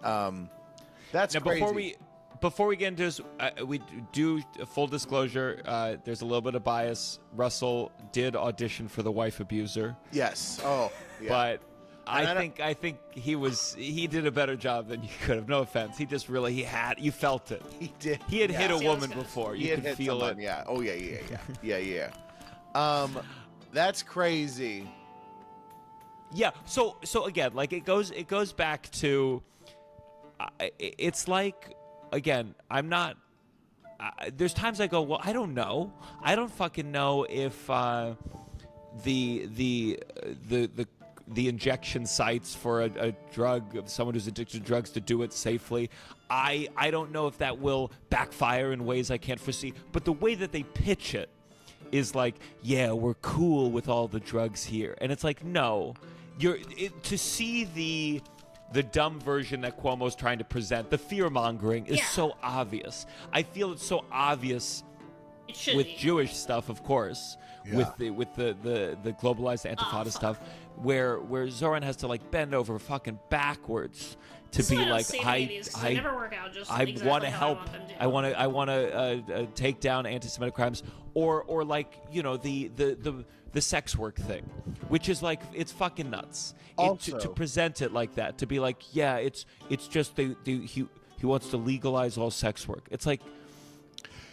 That's Now, crazy. before we get into this, we do full disclosure. There's a little bit of bias. Russell did audition for the wife abuser, Yes. Oh, yeah. but And I think he did a better job than you could have. No offense. He just really you felt it. he did. He had hit a Yeah, woman that's good. before. He You had could hit feel someone, it. Yeah. Oh yeah. That's crazy. Yeah. So again, like it goes back to. It's like, again, I'm not. There's times I go, well, I don't know. I don't fucking know if the injection sites for a drug, someone who's addicted to drugs, to do it safely. I don't know if that will backfire in ways I can't foresee. But the way that they pitch it is like, yeah, we're cool with all the drugs here, and it's like, no, to see the dumb version that Cuomo's trying to present, the fear-mongering, is so obvious. I feel it's so obvious It should with be. Jewish stuff, of course, with the globalized Intifada stuff, where Zoran has to like bend over fucking backwards to This is be why I don't like, say any of these, 'cause they never work out just I exactly want to how I help. want them to. I want to take down anti-Semitic crimes, or like, you know, the sex work thing, which is like, it's fucking nuts. To present it like that, to be like, yeah, it's just he wants to legalize all sex work. It's like,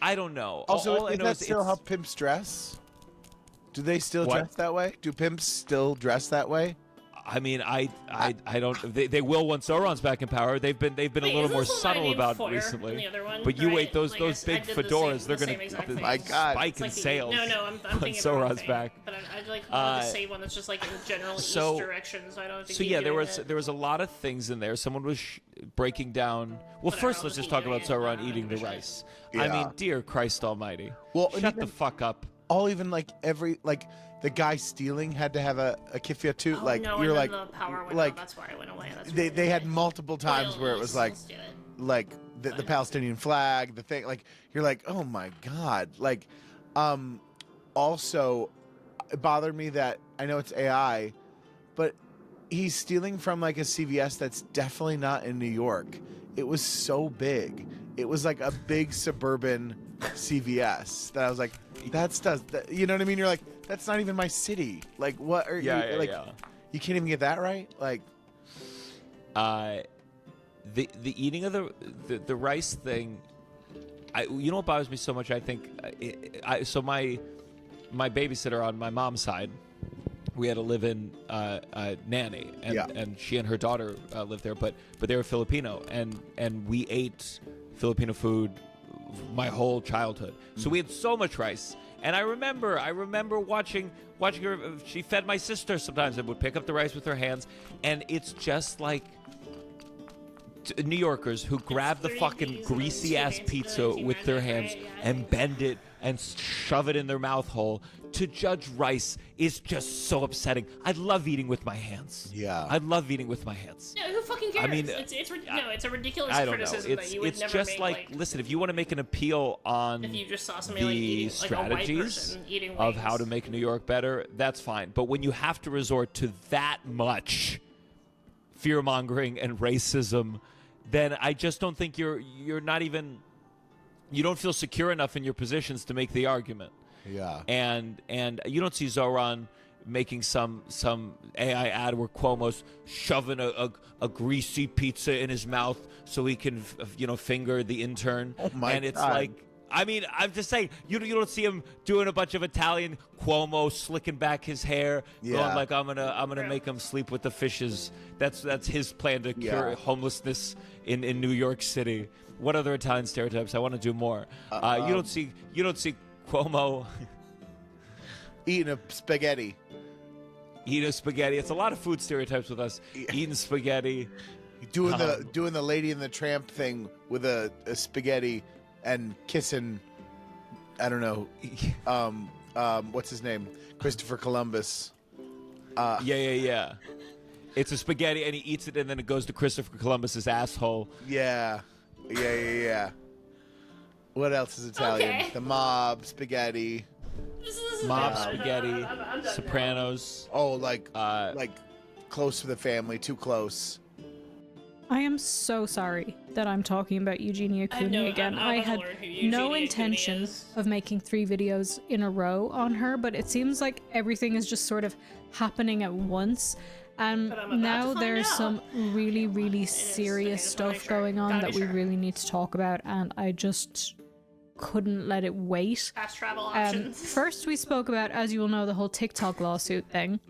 I don't know. Also, all I is know that is still how pimps dress? Do they still What? dress that way? Do pimps still dress that way? I mean, I don't. They will once Sauron's back in power. They've been a little more subtle about it recently. But you wait, those big fedoras, they're gonna spike in sales. No, I'm when thinking Sauron's back. But I'd like want to say one that's just like in general east direction. So I don't think. So yeah, there was a lot of things in there. Someone was breaking down. Well, first let's just talk about Sauron eating the rice. I mean, dear Christ Almighty. Well, shut the fuck up. All even like the guy stealing had to have a kifia too. Oh, like no, you're and like then the power went like out. That's why it went away. That's they had multiple times where it was like the Palestinian flag, the thing. Like you're like, oh my god. Like, also, it bothered me that I know it's AI, but he's stealing from like a CVS that's definitely not in New York. It was so big. It was like a big suburban CVS that I was like, you know what I mean? You're like, that's not even my city. Like, what are you like? You can't even get that right. Like, the eating of the rice thing. You know what bothers me so much? I think so my babysitter on my mom's side, we had a live-in nanny, and she and her daughter lived there, but they were Filipino, and we ate Filipino food my whole childhood. So we had so much rice, and I remember watching her. She fed my sister sometimes and would pick up the rice with her hands, and it's just like New Yorkers who grab the fucking greasy ass pizza with their hands and bend it and shove it in their mouth hole. To judge rice is just so upsetting. I love eating with my hands. Yeah, I love eating with my hands. No, who fucking cares? I mean, it's a ridiculous I don't criticism know. that you would It's never just make, like, listen, if you want to make an appeal on if you just saw somebody the like eating, like a white strategies person eating of wings. how to make New York better, that's fine. But when you have to resort to that much fear-mongering and racism, then I just don't think you're not even, you don't feel secure enough in your positions to make the argument. Yeah. And you don't see Zoran making some AI ad where Cuomo's shoving a greasy pizza in his mouth so he can finger the intern. Oh my And it's God. like, I mean, I'm just saying, you don't see him doing a bunch of Italian Cuomo slicking back his hair, going like, I'm gonna make him sleep with the fishes. That's his plan to cure homelessness in New York City. What other Italian stereotypes? I want to do more. You don't see Cuomo eating a spaghetti. Eating a spaghetti. It's a lot of food stereotypes with us. Eating spaghetti. Doing the Lady and the Tramp thing with a spaghetti and kissing, I don't know, what's his name? Christopher Columbus. Yeah. It's a spaghetti and he eats it and then it goes to Christopher Columbus's asshole. Yeah. What else is Italian? Okay. The Mob, spaghetti. Mob, spaghetti, Sopranos. Oh, like close to the family, too close. I am so sorry that I'm talking about Eugenia Cooney again. I had no intention of making 3 videos in a row on her, but it seems like everything is just sort of happening at once. And now there's some really, really serious stuff going on that we really need to talk about, and I just couldn't let it wait. Fast travel options. First, we spoke about, as you will know, the whole TikTok lawsuit thing.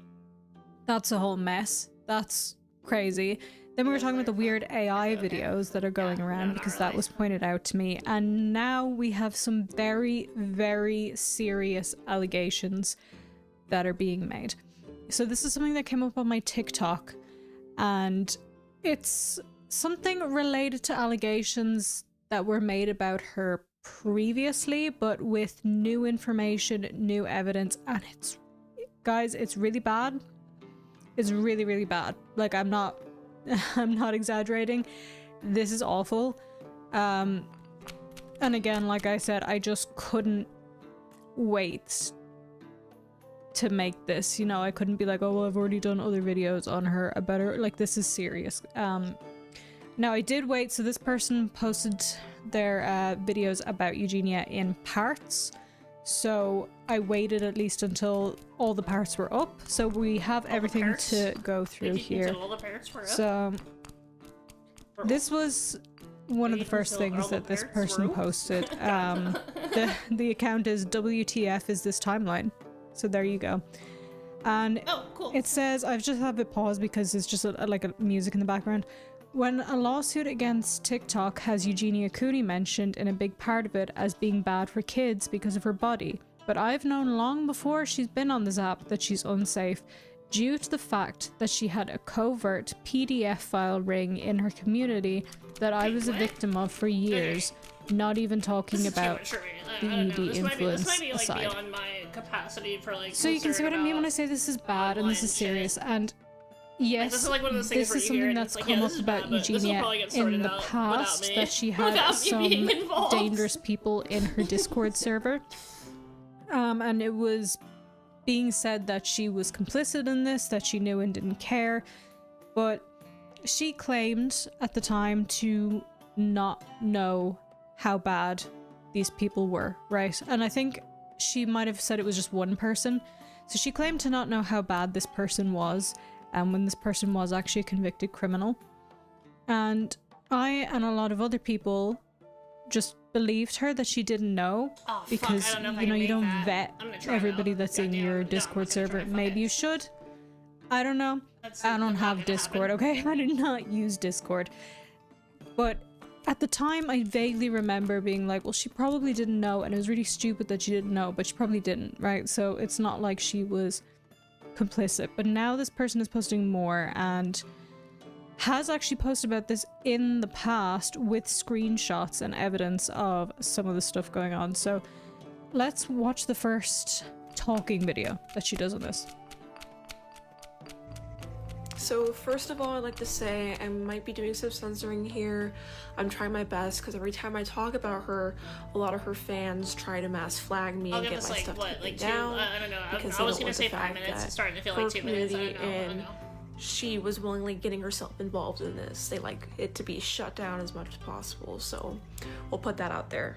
That's a whole mess. That's crazy. Then we were talking about the weird AI videos that are going around because that was pointed out to me. And now we have some very, very serious allegations that are being made. So this is something that came up on my TikTok, and it's something related to allegations that were made about her previously, but with new information, new evidence, and it's really bad. It's really, really bad. Like, I'm not exaggerating. This is awful. And again, like I said, I just couldn't wait to make this. I couldn't be like, oh, well, I've already done other videos on her about her. Like, this is serious. Now, I did wait. So this person posted their videos about Eugenia in parts. So I waited at least until all the parts were up. So we have everything to go through here. Until all the parts were up? So this was one of the first things that this person posted. The account is WTF is this timeline. So there you go. And Oh, cool. it says, I've just have it paused because it's just like a music in the background. When a lawsuit against TikTok has Eugenia Cooney mentioned in a big part of it as being bad for kids because of her body. But I've known long before she's been on this app that she's unsafe due to the fact that she had a covert PDF file ring in her community that I was a victim of for years, not even talking about the ED influence This might be like aside. beyond my capacity for like. So you can see what I mean when I say this is bad and this is serious. And yes, this is like one of those things this where is you hear something it and that's it's like, come yeah, up this is about bad, but this will Eugenia probably get in sorted the out past, without me. that she had Without me some being involved. dangerous people in her Discord server. And it was being said that she was complicit in this, that she knew and didn't care. But she claimed at the time to not know how bad these people were, right? And I think she might have said it was just one person. So she claimed to not know how bad this person was, when this person was actually a convicted criminal. And I and a lot of other people just believed her that she didn't know, because I don't know if I you know can you make don't that. vet I'm gonna try everybody now. that's in your Discord server. Maybe you should. I don't know. I don't have Discord, okay? I do not use Discord. But at the time, I vaguely remember being like, well, she probably didn't know, and it was really stupid that she didn't know, but she probably didn't, right? So it's not like she was complicit. But now this person is posting more and has actually posted about this in the past with screenshots and evidence of some of the stuff going on. So let's watch the first talking video that she does on this. So first of all, I'd like to say I might be doing some censoring here. I'm trying my best because every time I talk about her, a lot of her fans try to mass flag me I'll and give get us my like stuff what, taken like 2? down. I don't know. Because I they was don't gonna want say the 5 fact minutes. that It's starting to feel her like 2 minutes. I don't community know. I don't and know. she was willingly getting herself involved in this. They like it to be shut down as much as possible. So we'll put that out there.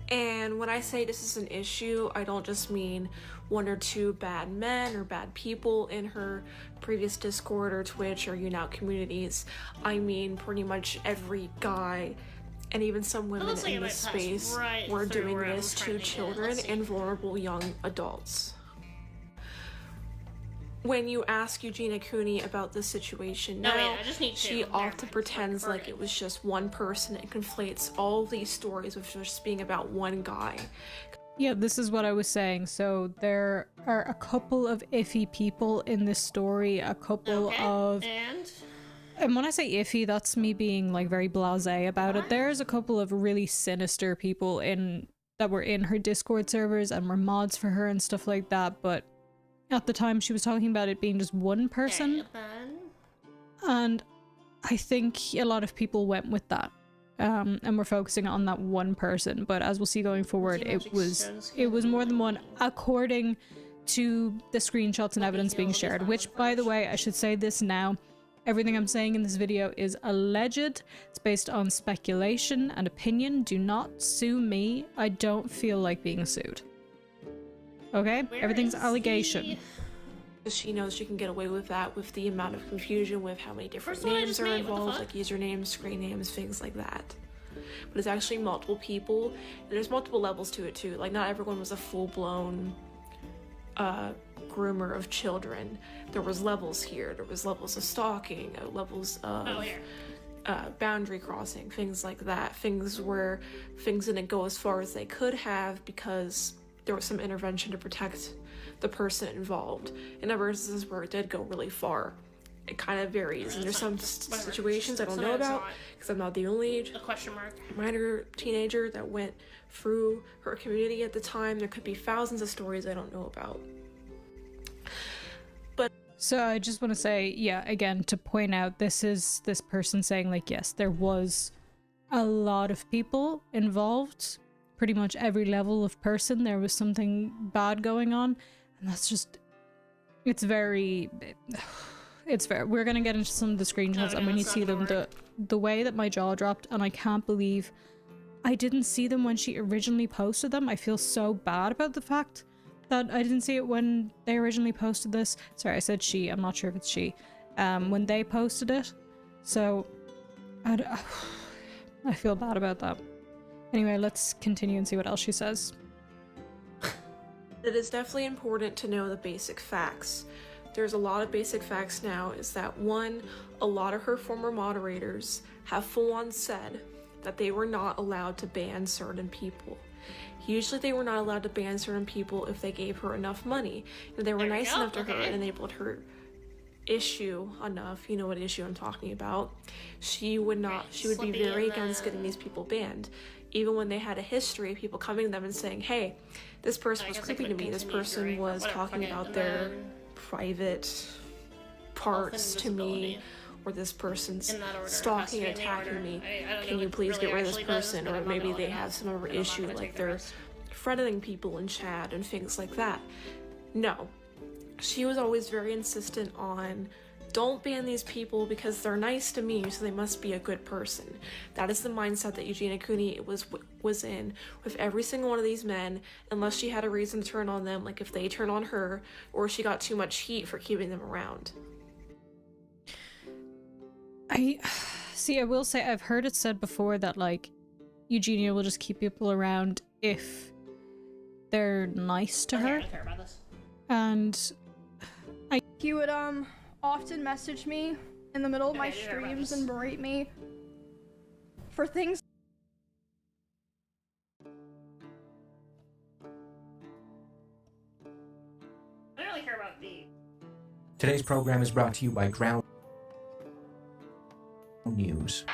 And when I say this is an issue, I don't just mean 1 or 2 bad men or bad people in her previous Discord or Twitch or YouNow communities. I mean pretty much every guy and even some women looks like in it this might pass space right were through doing where I'm this trying to to get. children Let's see. and vulnerable young adults. When you ask Eugenia Cooney about the situation now, yeah, I just need she to. often pretends like it was just one person and conflates all these stories with just being about one guy. Yeah, this is what I was saying. So there are a couple of iffy people in this story, a couple of... And when I say iffy, that's me being like very blasé about it. There's a couple of really sinister people that were in her Discord servers and were mods for her and stuff like that, but at the time she was talking about it being just one person. And I think a lot of people went with that. And we're focusing on that one person, but as we'll see going forward, it was more than one, according to the screenshots and evidence being shared, which, by the way, I should say this now, everything I'm saying in this video is alleged. It's based on speculation and opinion. Do not sue me. I don't feel like being sued. Okay? Everything's allegation. She knows she can get away with that with the amount of confusion with how many different names are involved, like usernames, screen names, things like that. But it's actually multiple people, and there's multiple levels to it too. Like not everyone was a full-blown groomer of children. There was levels here. There was levels of stalking, levels of boundary crossing, things like that. Things where things didn't go as far as they could have because there was some intervention to protect the person involved. In other instances where it did go really far, it kind of varies. And there's some situations I don't know about because I'm not the only minor teenager that went through her community at the time. There could be thousands of stories I don't know about. So I just want to say, yeah, again, to point out, this is this person saying like, yes, there was a lot of people involved, pretty much every level of person. There was something bad going on. And that's just, we're gonna get into some of the screenshots, and when you see them, the way that my jaw dropped, and I can't believe I didn't see them when she originally posted them. I feel so bad about the fact that I didn't see it when they originally posted this. Sorry, I said she, I'm not sure if it's she. When they posted it. So, I feel bad about that. Anyway, let's continue and see what else she says. It is definitely important to know the basic facts. There's a lot of basic facts now, is that one, a lot of her former moderators have full-on said that they were not allowed to ban certain people. Usually they were not allowed to ban certain people if they gave her enough money. If they were nice enough to her and enabled her issue enough, you know what issue I'm talking about, she would be very against getting these people banned. Even when they had a history of people coming to them and saying, hey, this person was creepy to me, this person was talking about their private parts to me, or this person's stalking and attacking me, can you please get rid of this person? Or maybe they have some other issue, like they're threatening people in chat and things like that. No. She was always very insistent on, don't ban these people because they're nice to me, so they must be a good person. That is the mindset that Eugenia Cooney was in with every single one of these men, unless she had a reason to turn on them, like if they turn on her, or she got too much heat for keeping them around. I will say, I've heard it said before that, like, Eugenia will just keep people around if they're nice to her. I don't care about this. And he would often message me in the middle of my streams and berate me for things. I don't really care about the... Today's program is brought to you by Ground News.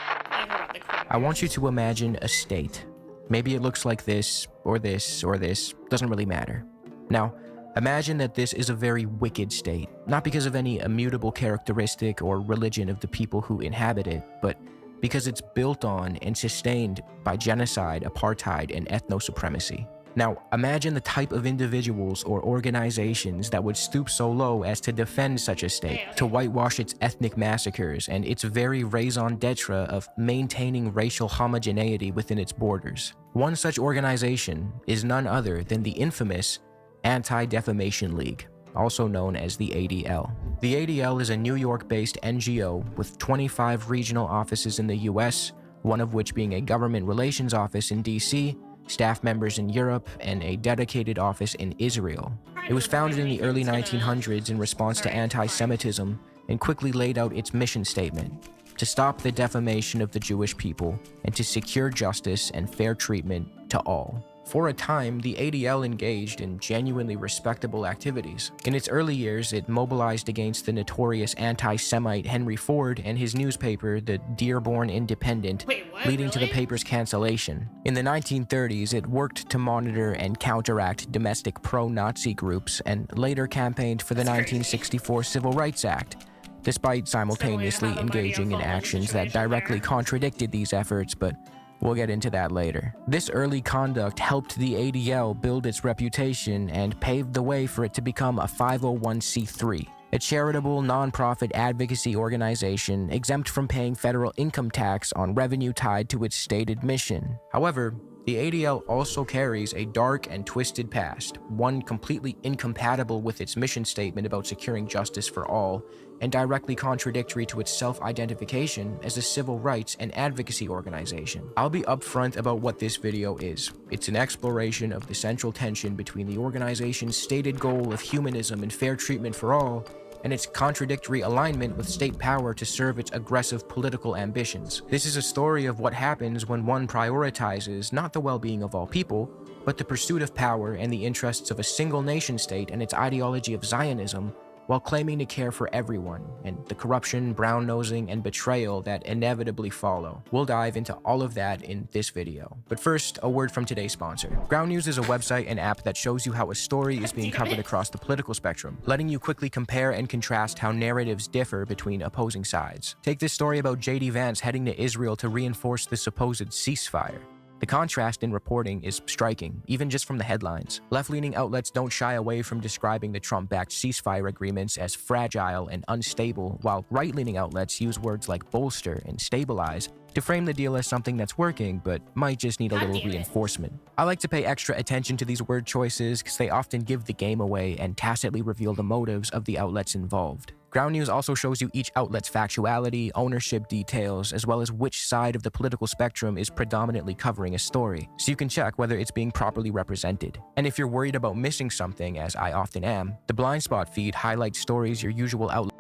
I want you to imagine a state. Maybe it looks like this, or this, or this. Doesn't really matter. Now, imagine that this is a very wicked state, not because of any immutable characteristic or religion of the people who inhabit it, but because it's built on and sustained by genocide, apartheid, and ethno-supremacy. Now, imagine the type of individuals or organizations that would stoop so low as to defend such a state, to whitewash its ethnic massacres and its very raison d'etre of maintaining racial homogeneity within its borders. One such organization is none other than the infamous Anti-Defamation League, also known as the ADL. The ADL is a New York-based NGO with 25 regional offices in the US, one of which being a government relations office in DC, staff members in Europe, and a dedicated office in Israel. It was founded in the early 1900s in response to anti-Semitism and quickly laid out its mission statement: to stop the defamation of the Jewish people and to secure justice and fair treatment to all. For a time, the ADL engaged in genuinely respectable activities. In its early years, it mobilized against the notorious anti-Semite Henry Ford and his newspaper, the Dearborn Independent, leading to the paper's cancellation. In the 1930s, it worked to monitor and counteract domestic pro-Nazi groups and later campaigned for the 1964 Civil Rights Act, despite simultaneously engaging in actions that directly contradicted these efforts, but we'll get into that later. This early conduct helped the ADL build its reputation and paved the way for it to become a 501c3, a charitable nonprofit advocacy organization exempt from paying federal income tax on revenue tied to its stated mission. However, the ADL also carries a dark and twisted past, one completely incompatible with its mission statement about securing justice for all, and directly contradictory to its self-identification as a civil rights and advocacy organization. I'll be upfront about what this video is. It's an exploration of the central tension between the organization's stated goal of humanism and fair treatment for all, and its contradictory alignment with state power to serve its aggressive political ambitions. This is a story of what happens when one prioritizes not the well-being of all people, but the pursuit of power and the interests of a single nation-state and its ideology of Zionism, while claiming to care for everyone, and the corruption, brown-nosing, and betrayal that inevitably follow. We'll dive into all of that in this video. But first, a word from today's sponsor. Ground News is a website and app that shows you how a story is being covered across the political spectrum, letting you quickly compare and contrast how narratives differ between opposing sides. Take this story about J.D. Vance heading to Israel to reinforce the supposed ceasefire. The contrast in reporting is striking, even just from the headlines. Left-leaning outlets don't shy away from describing the Trump-backed ceasefire agreements as fragile and unstable, while right-leaning outlets use words like bolster and stabilize to frame the deal as something that's working, but might just need a little reinforcement. I like to pay extra attention to these word choices because they often give the game away and tacitly reveal the motives of the outlets involved. Ground News also shows you each outlet's factuality, ownership details, as well as which side of the political spectrum is predominantly covering a story, so you can check whether it's being properly represented. And if you're worried about missing something, as I often am, the Blind Spot feed highlights stories your usual outlet.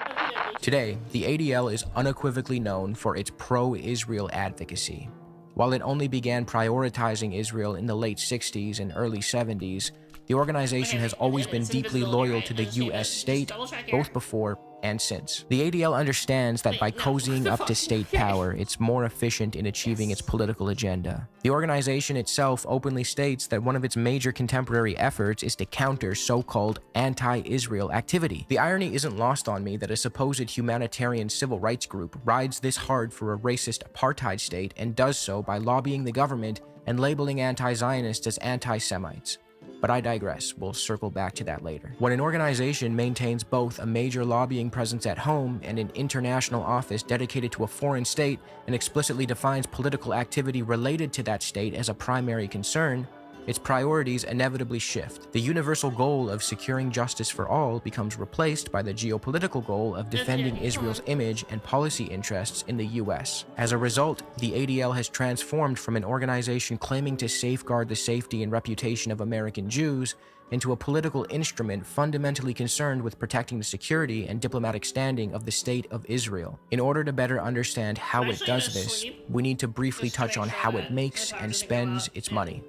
Today, the ADL is unequivocally known for its pro-Israel advocacy. While it only began prioritizing Israel in the late 60s and early 70s, the organization has always been deeply loyal to the U.S. state, both before and since. The ADL understands that by cozying up to state power, it's more efficient in achieving its political agenda. The organization itself openly states that one of its major contemporary efforts is to counter so-called anti-Israel activity. The irony isn't lost on me that a supposed humanitarian civil rights group rides this hard for a racist apartheid state and does so by lobbying the government and labeling anti-Zionists as anti-Semites. But I digress, we'll circle back to that later. When an organization maintains both a major lobbying presence at home and an international office dedicated to a foreign state and explicitly defines political activity related to that state as a primary concern, its priorities inevitably shift. The universal goal of securing justice for all becomes replaced by the geopolitical goal of defending Israel's image and policy interests in the US. As a result, the ADL has transformed from an organization claiming to safeguard the safety and reputation of American Jews into a political instrument fundamentally concerned with protecting the security and diplomatic standing of the State of Israel. In order to better understand how it does this, we need to briefly touch on how it makes and spends its money.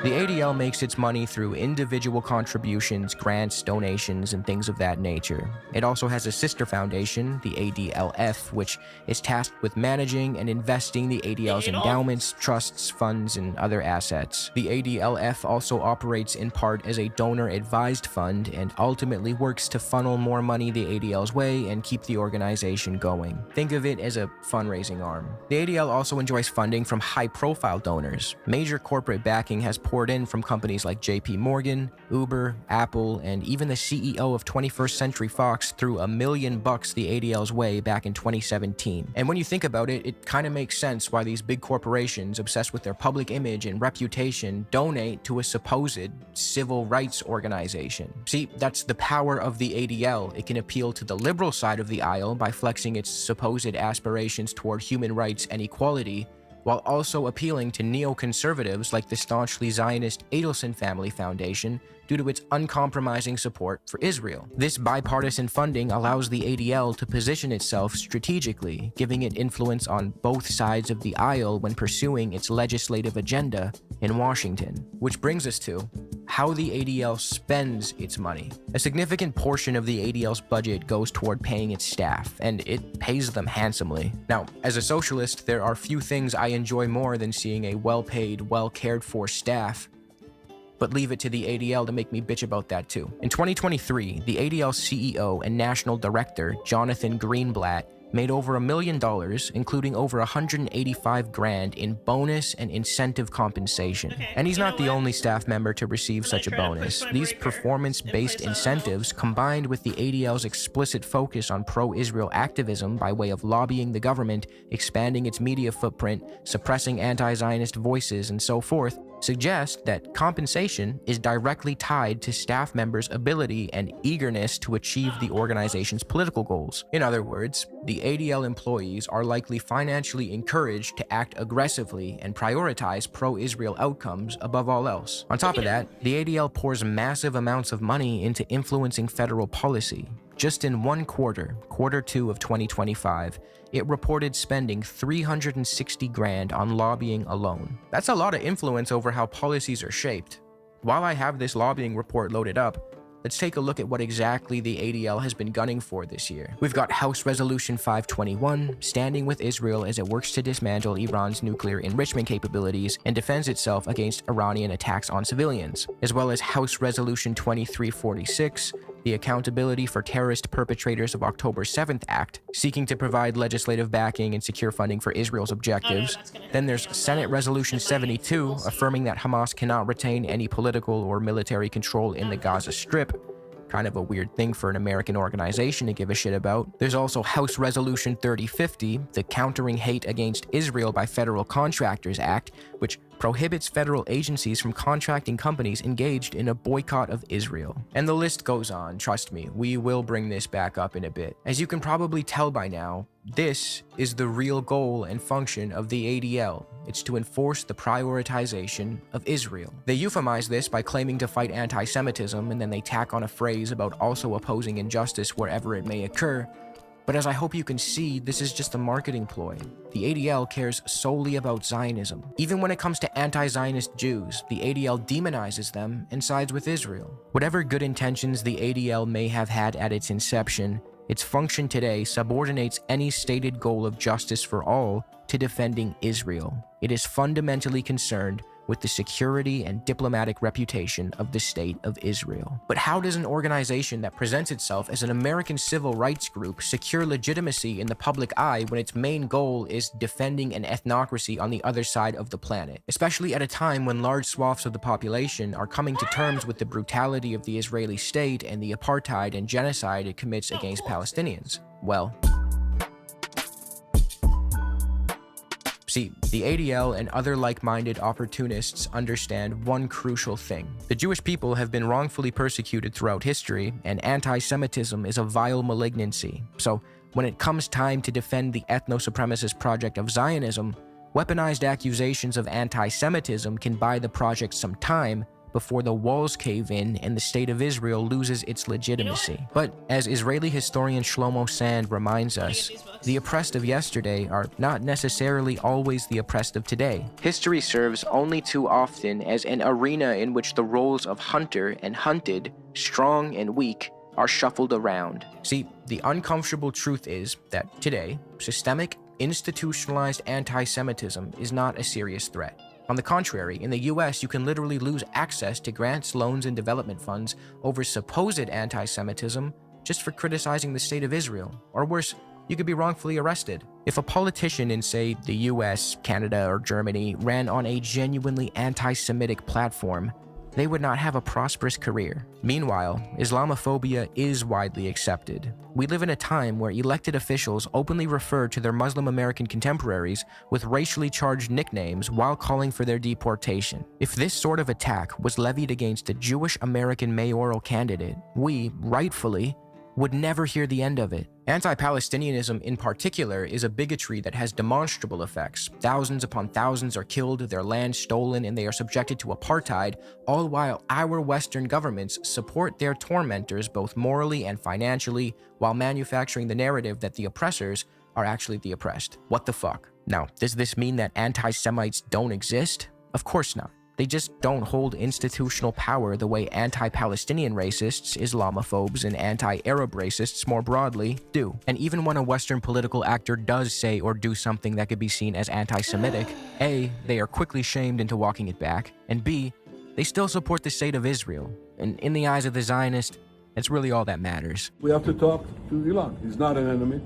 The ADL makes its money through individual contributions, grants, donations, and things of that nature. It also has a sister foundation, the ADLF, which is tasked with managing and investing the ADL's endowments, trusts, funds, and other assets. The ADLF also operates in part as a donor-advised fund and ultimately works to funnel more money the ADL's way and keep the organization going. Think of it as a fundraising arm. The ADL also enjoys funding from high-profile donors. Major corporate backing has poured in from companies like JP Morgan, Uber, Apple, and even the CEO of 21st Century Fox threw $1 million the ADL's way back in 2017. And when you think about it, it kind of makes sense why these big corporations obsessed with their public image and reputation donate to a supposed civil rights organization. See, that's the power of the ADL. It can appeal to the liberal side of the aisle by flexing its supposed aspirations toward human rights and equality, while also appealing to neoconservatives like the staunchly Zionist Adelson Family Foundation due to its uncompromising support for Israel. This bipartisan funding allows the ADL to position itself strategically, giving it influence on both sides of the aisle when pursuing its legislative agenda in Washington. Which brings us to how the ADL spends its money. A significant portion of the ADL's budget goes toward paying its staff, and it pays them handsomely. Now, as a socialist, there are few things I enjoy more than seeing a well-paid, well-cared-for staff, but leave it to the ADL to make me bitch about that too. In 2023, the ADL CEO and National Director, Jonathan Greenblatt, made over $1 million, including over $185,000 in bonus and incentive compensation. And he's not the only staff member to receive such a bonus. These performance-based incentives, combined with the ADL's explicit focus on pro-Israel activism by way of lobbying the government, expanding its media footprint, suppressing anti-Zionist voices, and so forth, suggest that compensation is directly tied to staff members' ability and eagerness to achieve the organization's political goals. In other words, the ADL employees are likely financially encouraged to act aggressively and prioritize pro-Israel outcomes above all else. On top of that, the ADL pours massive amounts of money into influencing federal policy. Just in one quarter, quarter 2 of 2025, it reported spending $360,000 on lobbying alone. That's a lot of influence over how policies are shaped. While I have this lobbying report loaded up, let's take a look at what exactly the ADL has been gunning for this year. We've got House Resolution 521, standing with Israel as it works to dismantle Iran's nuclear enrichment capabilities and defends itself against Iranian attacks on civilians, as well as House Resolution 2346, the Accountability for Terrorist Perpetrators of October 7th Act, seeking to provide legislative backing and secure funding for Israel's objectives. Then there's Senate Resolution 72, affirming that Hamas cannot retain any political or military control in the Gaza Strip. Kind of a weird thing for an American organization to give a shit about. There's also House Resolution 3050, the Countering Hate Against Israel by Federal Contractors Act, which prohibits federal agencies from contracting companies engaged in a boycott of Israel. And the list goes on, trust me, we will bring this back up in a bit. As you can probably tell by now, this is the real goal and function of the ADL. It's to enforce the prioritization of Israel. They euphemize this by claiming to fight anti-Semitism, and then they tack on a phrase about also opposing injustice wherever it may occur. But as I hope you can see, this is just a marketing ploy. The ADL cares solely about Zionism. Even when it comes to anti-Zionist Jews, the ADL demonizes them and sides with Israel. Whatever good intentions the ADL may have had at its inception, its function today subordinates any stated goal of justice for all to defending Israel. It is fundamentally concerned with the security and diplomatic reputation of the State of Israel. But how does an organization that presents itself as an American civil rights group secure legitimacy in the public eye when its main goal is defending an ethnocracy on the other side of the planet? Especially at a time when large swaths of the population are coming to terms with the brutality of the Israeli state and the apartheid and genocide it commits against Palestinians. Well, see, the ADL and other like-minded opportunists understand one crucial thing. The Jewish people have been wrongfully persecuted throughout history, and anti-Semitism is a vile malignancy. So, when it comes time to defend the ethno-supremacist project of Zionism, weaponized accusations of anti-Semitism can buy the project some time before the walls cave in and the State of Israel loses its legitimacy. But as Israeli historian Shlomo Sand reminds us, the oppressed of yesterday are not necessarily always the oppressed of today. History serves only too often as an arena in which the roles of hunter and hunted, strong and weak, are shuffled around. See, the uncomfortable truth is that today, systemic, institutionalized anti-Semitism is not a serious threat. On the contrary, in the US, you can literally lose access to grants, loans, and development funds over supposed anti-Semitism just for criticizing the State of Israel. Or worse, you could be wrongfully arrested. If a politician in, say, the US, Canada, or Germany ran on a genuinely anti-Semitic platform, they would not have a prosperous career. Meanwhile, Islamophobia is widely accepted. We live in a time where elected officials openly refer to their Muslim American contemporaries with racially charged nicknames while calling for their deportation. If this sort of attack was levied against a Jewish American mayoral candidate, we, rightfully, would never hear the end of it. Anti-Palestinianism in particular is a bigotry that has demonstrable effects. Thousands upon thousands are killed, their land stolen, and they are subjected to apartheid, all while our Western governments support their tormentors both morally and financially, while manufacturing the narrative that the oppressors are actually the oppressed. What the fuck? Now, does this mean that anti-Semites don't exist? Of course not. They just don't hold institutional power the way anti-Palestinian racists, Islamophobes, and anti-Arab racists more broadly do. And even when a Western political actor does say or do something that could be seen as anti-Semitic, A, they are quickly shamed into walking it back, and B, they still support the State of Israel. And in the eyes of the Zionist, that's really all that matters. We have to talk to Ilan. He's not an enemy.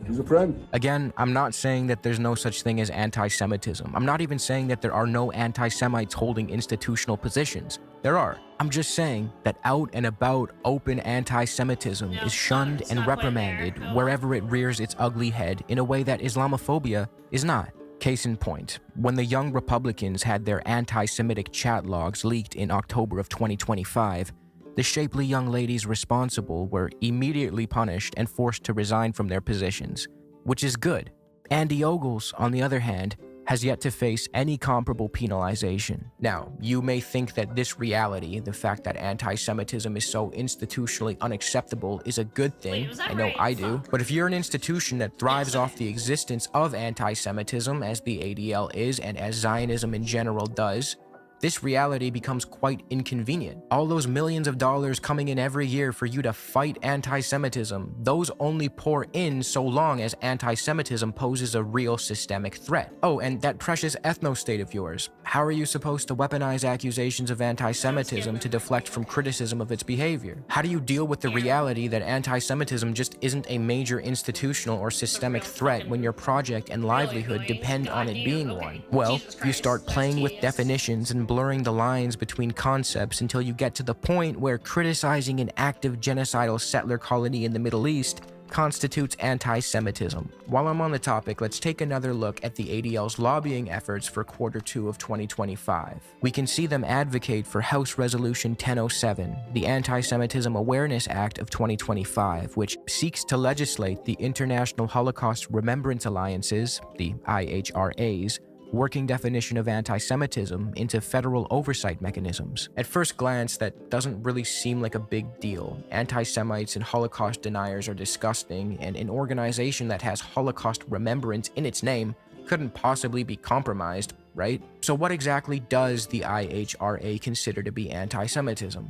He's a friend. Again, I'm not saying that there's no such thing as anti-Semitism. I'm not even saying that there are no anti-Semites holding institutional positions. There are. I'm just saying that out and about open anti-Semitism is shunned and reprimanded wherever it rears its ugly head in a way that Islamophobia is not. Case in point, when the Young Republicans had their anti-Semitic chat logs leaked in October of 2025, the shapely young ladies responsible were immediately punished and forced to resign from their positions, which is good. Andy Ogles, on the other hand, has yet to face any comparable penalization. Now, you may think that this reality, the fact that anti-Semitism is so institutionally unacceptable, is a good thing. I know I do. But if you're an institution that thrives off the existence of anti-Semitism, as the ADL is and as Zionism in general does, this reality becomes quite inconvenient. All those millions of dollars coming in every year for you to fight anti-Semitism, those only pour in so long as anti-Semitism poses a real systemic threat. Oh, and that precious ethno-state of yours. How are you supposed to weaponize accusations of anti-Semitism to deflect from criticism of its behavior? How do you deal with the reality that anti-Semitism just isn't a major institutional or systemic threat when your project and livelihood depend on it being one? Well, you start playing with definitions and blurring the lines between concepts until you get to the point where criticizing an active genocidal settler colony in the Middle East constitutes anti-Semitism? While I'm on the topic, let's take another look at the ADL's lobbying efforts for Q2 of 2025. We can see them advocate for House Resolution 1007, the Anti-Semitism Awareness Act of 2025, which seeks to legislate the International Holocaust Remembrance Alliance's, the IHRA's, working definition of anti-Semitism into federal oversight mechanisms. At first glance, that doesn't really seem like a big deal. Anti-Semites and Holocaust deniers are disgusting, and an organization that has Holocaust remembrance in its name couldn't possibly be compromised, right? So what exactly does the IHRA consider to be anti-Semitism?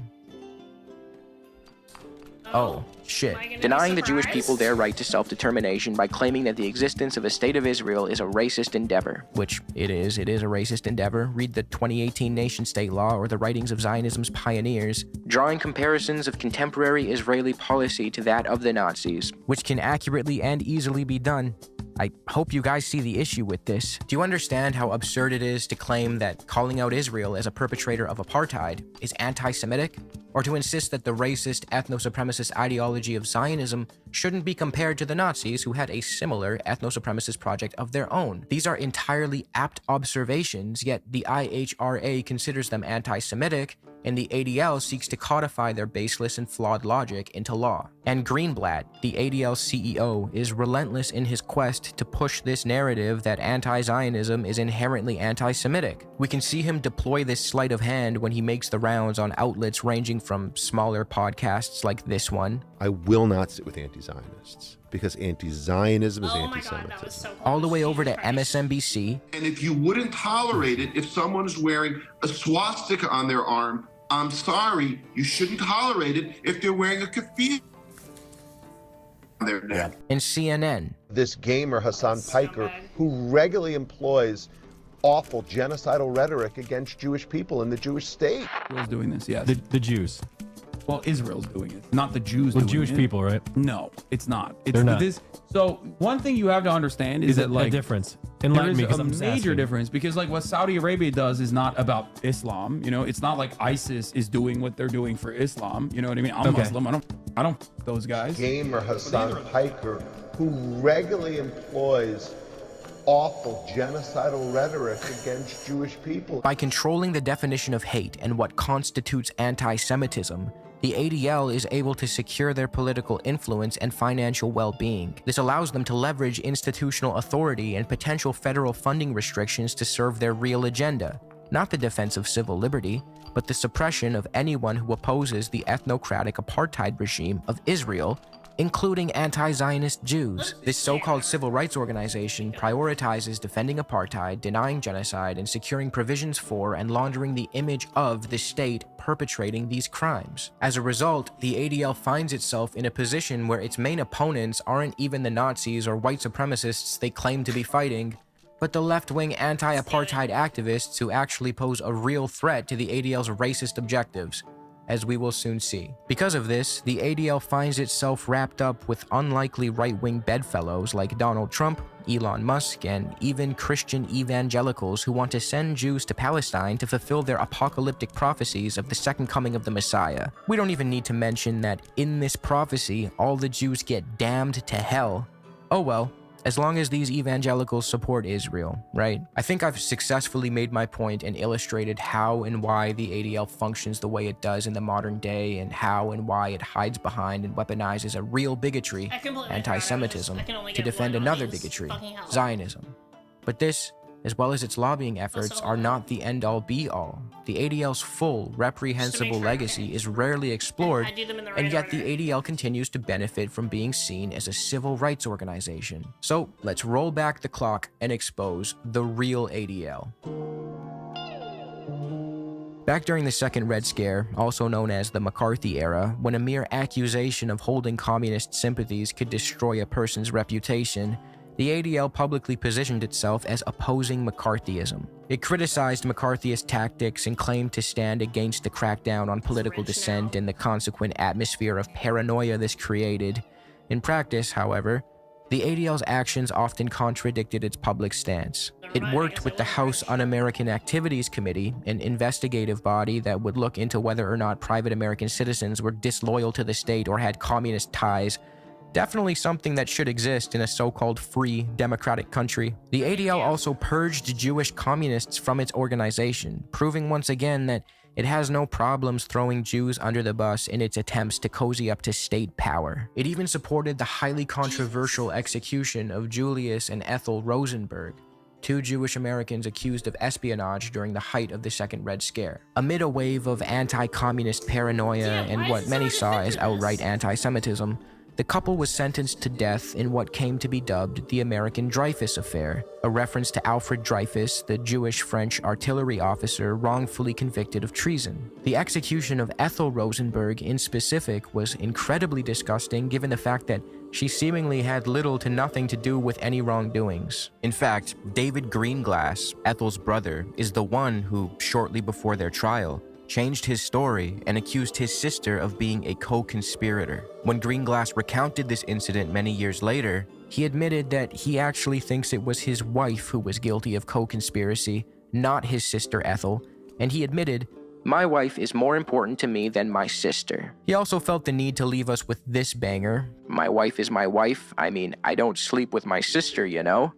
Oh, shit. Denying the Jewish people their right to self-determination by claiming that the existence of a state of Israel is a racist endeavor. Which it is a racist endeavor. Read the 2018 nation-state law or the writings of Zionism's pioneers. Drawing comparisons of contemporary Israeli policy to that of the Nazis, which can accurately and easily be done. I hope you guys see the issue with this. Do you understand how absurd it is to claim that calling out Israel as a perpetrator of apartheid is anti-Semitic? Or to insist that the racist, ethno-supremacist ideology of Zionism shouldn't be compared to the Nazis, who had a similar ethno-supremacist project of their own? These are entirely apt observations, yet the IHRA considers them anti-Semitic, and the ADL seeks to codify their baseless and flawed logic into law. And Greenblatt, the ADL CEO, is relentless in his quest to push this narrative that anti-Zionism is inherently anti-Semitic. We can see him deploy this sleight of hand when he makes the rounds on outlets ranging from smaller podcasts like this one. I will not sit with anti-Zionists, because anti-Zionism is anti-Semitism. All the way over to MSNBC. And if you wouldn't tolerate it, if someone is wearing a swastika on their arm, I'm sorry, you shouldn't tolerate it if they're wearing a keffiyeh on their neck. And CNN. This gamer, Hassan Piker, who regularly employs awful genocidal rhetoric against Jewish people in the Jewish state. Israel's doing this, yes. The Jews. Well, Israel's doing it, not the Jews doing Jewish it. people, right? No, it's not. It's They're not. So one thing you have to understand is that a like difference. There Enlighten is me, 'cause a I'm just major asking. difference, because like what Saudi Arabia does is not about Islam. You know, it's not like ISIS is doing what they're doing for Islam. You know what I mean? I'm Muslim. I don't f- those guys. Gamer Hassan Piker, who regularly employs awful genocidal rhetoric against Jewish people. By controlling the definition of hate and what constitutes anti-Semitism, the ADL is able to secure their political influence and financial well-being. This allows them to leverage institutional authority and potential federal funding restrictions to serve their real agenda, not the defense of civil liberty, but the suppression of anyone who opposes the ethnocratic apartheid regime of Israel, including anti-Zionist Jews. This so-called civil rights organization prioritizes defending apartheid, denying genocide, and securing provisions for and laundering the image of the state perpetrating these crimes. As a result, the ADL finds itself in a position where its main opponents aren't even the Nazis or white supremacists they claim to be fighting, but the left-wing anti-apartheid activists who actually pose a real threat to the ADL's racist objectives, as we will soon see. Because of this, the ADL finds itself wrapped up with unlikely right-wing bedfellows like Donald Trump, Elon Musk, and even Christian evangelicals who want to send Jews to Palestine to fulfill their apocalyptic prophecies of the second coming of the Messiah. We don't even need to mention that in this prophecy, all the Jews get damned to hell. Oh well. As long as these evangelicals support Israel, right? I think I've successfully made my point and illustrated how and why the ADL functions the way it does in the modern day, and how and why it hides behind and weaponizes a real bigotry, anti-Semitism, to defend another bigotry, Zionism. But this, as well as its lobbying efforts, are not the end-all be-all. The ADL's full, reprehensible legacy is rarely explored, and yet the ADL continues to benefit from being seen as a civil rights organization. So let's roll back the clock and expose the real ADL. Back during the Second Red Scare, also known as the McCarthy era, when a mere accusation of holding communist sympathies could destroy a person's reputation, the ADL publicly positioned itself as opposing McCarthyism. It criticized McCarthyist tactics and claimed to stand against the crackdown on political dissent and the consequent atmosphere of paranoia this created. In practice, however, the ADL's actions often contradicted its public stance. It worked with the House Un-American Activities Committee, an investigative body that would look into whether or not private American citizens were disloyal to the state or had communist ties, Definitely something that should exist in a so-called free democratic country. The ADL also purged Jewish communists from its organization, proving once again that it has no problems throwing Jews under the bus in its attempts to cozy up to state power. It even supported the highly controversial execution of Julius and Ethel Rosenberg, 2 Jewish Americans accused of espionage during the height of the Second Red Scare. Amid a wave of anti-communist paranoia and what many saw as outright anti-Semitism, the couple was sentenced to death in what came to be dubbed the American Dreyfus Affair, a reference to Alfred Dreyfus, the Jewish-French artillery officer wrongfully convicted of treason. The execution of Ethel Rosenberg in specific was incredibly disgusting given the fact that she seemingly had little to nothing to do with any wrongdoings. In fact, David Greenglass, Ethel's brother, is the one who, shortly before their trial, changed his story and accused his sister of being a co-conspirator. When Greenglass recounted this incident many years later, he admitted that he actually thinks it was his wife who was guilty of co-conspiracy, not his sister Ethel, and he admitted, "My wife is more important to me than my sister." He also felt the need to leave us with this banger, "My wife is my wife. I mean, I don't sleep with my sister, you know?"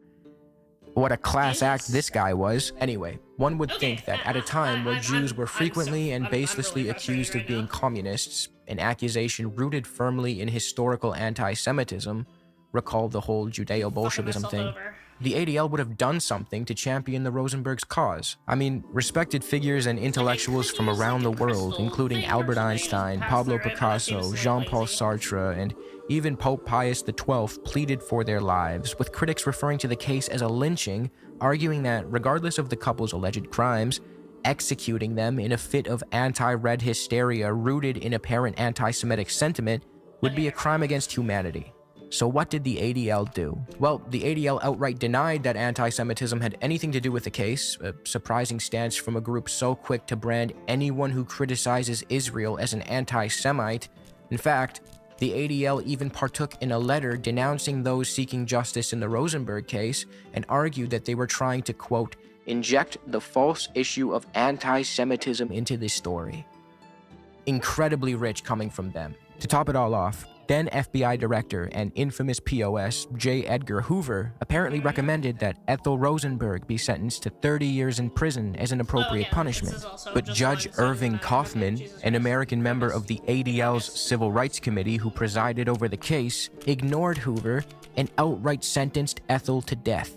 What a class act this guy was. Anyway, one would think that at a time where Jews were frequently and baselessly accused of being communists, an accusation rooted firmly in historical anti-Semitism, recall the whole Judeo-Bolshevism thing, the ADL would have done something to champion the Rosenbergs' cause. I mean, respected figures and intellectuals from around the world, including Albert Einstein, Pablo Picasso, Jean-Paul Sartre, and even Pope Pius XII pleaded for their lives, with critics referring to the case as a lynching, arguing that regardless of the couple's alleged crimes, executing them in a fit of anti-red hysteria rooted in apparent anti-Semitic sentiment would be a crime against humanity. So what did the ADL do? Well, the ADL outright denied that anti-Semitism had anything to do with the case, a surprising stance from a group so quick to brand anyone who criticizes Israel as an anti-Semite. In fact, the ADL even partook in a letter denouncing those seeking justice in the Rosenberg case and argued that they were trying to, quote, inject the false issue of anti-Semitism into this story. Incredibly rich coming from them. To top it all off, then FBI director and infamous POS J. Edgar Hoover apparently recommended that Ethel Rosenberg be sentenced to 30 years in prison as an appropriate punishment. But Judge Irving Kaufman, an American member of the ADL's Civil Rights Committee who presided over the case, ignored Hoover and outright sentenced Ethel to death.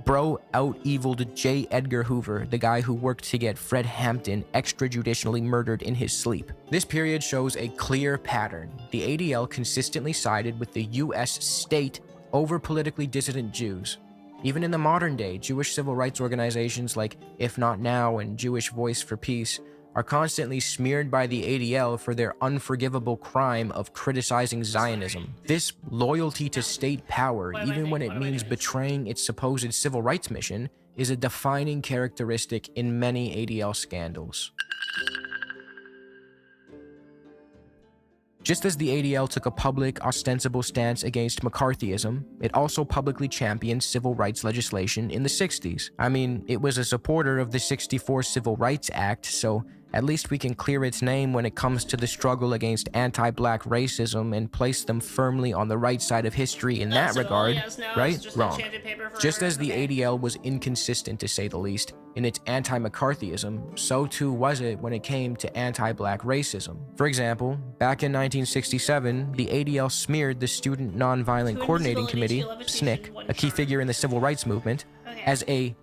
Bro out-eviled J. Edgar Hoover, the guy who worked to get Fred Hampton extrajudicially murdered in his sleep. This period shows a clear pattern. The ADL consistently sided with the U.S. state over politically dissident Jews. Even in the modern day, Jewish civil rights organizations like If Not Now and Jewish Voice for Peace are constantly smeared by the ADL for their unforgivable crime of criticizing Zionism. This loyalty to state power, even when it means betraying its supposed civil rights mission, is a defining characteristic in many ADL scandals. Just as the ADL took a public, ostensible stance against McCarthyism, it also publicly championed civil rights legislation in the 60s. I mean, it was a supporter of the '64 Civil Rights Act, so at least we can clear its name when it comes to the struggle against anti-black racism and place them firmly on the right side of history in that regard, right? Wrong. Just as the ADL was inconsistent, to say the least, in its anti-McCarthyism, so too was it when it came to anti-black racism. For example, back in 1967, the ADL smeared the Student Nonviolent Coordinating Committee, SNCC, a key figure in the civil rights movement, as a...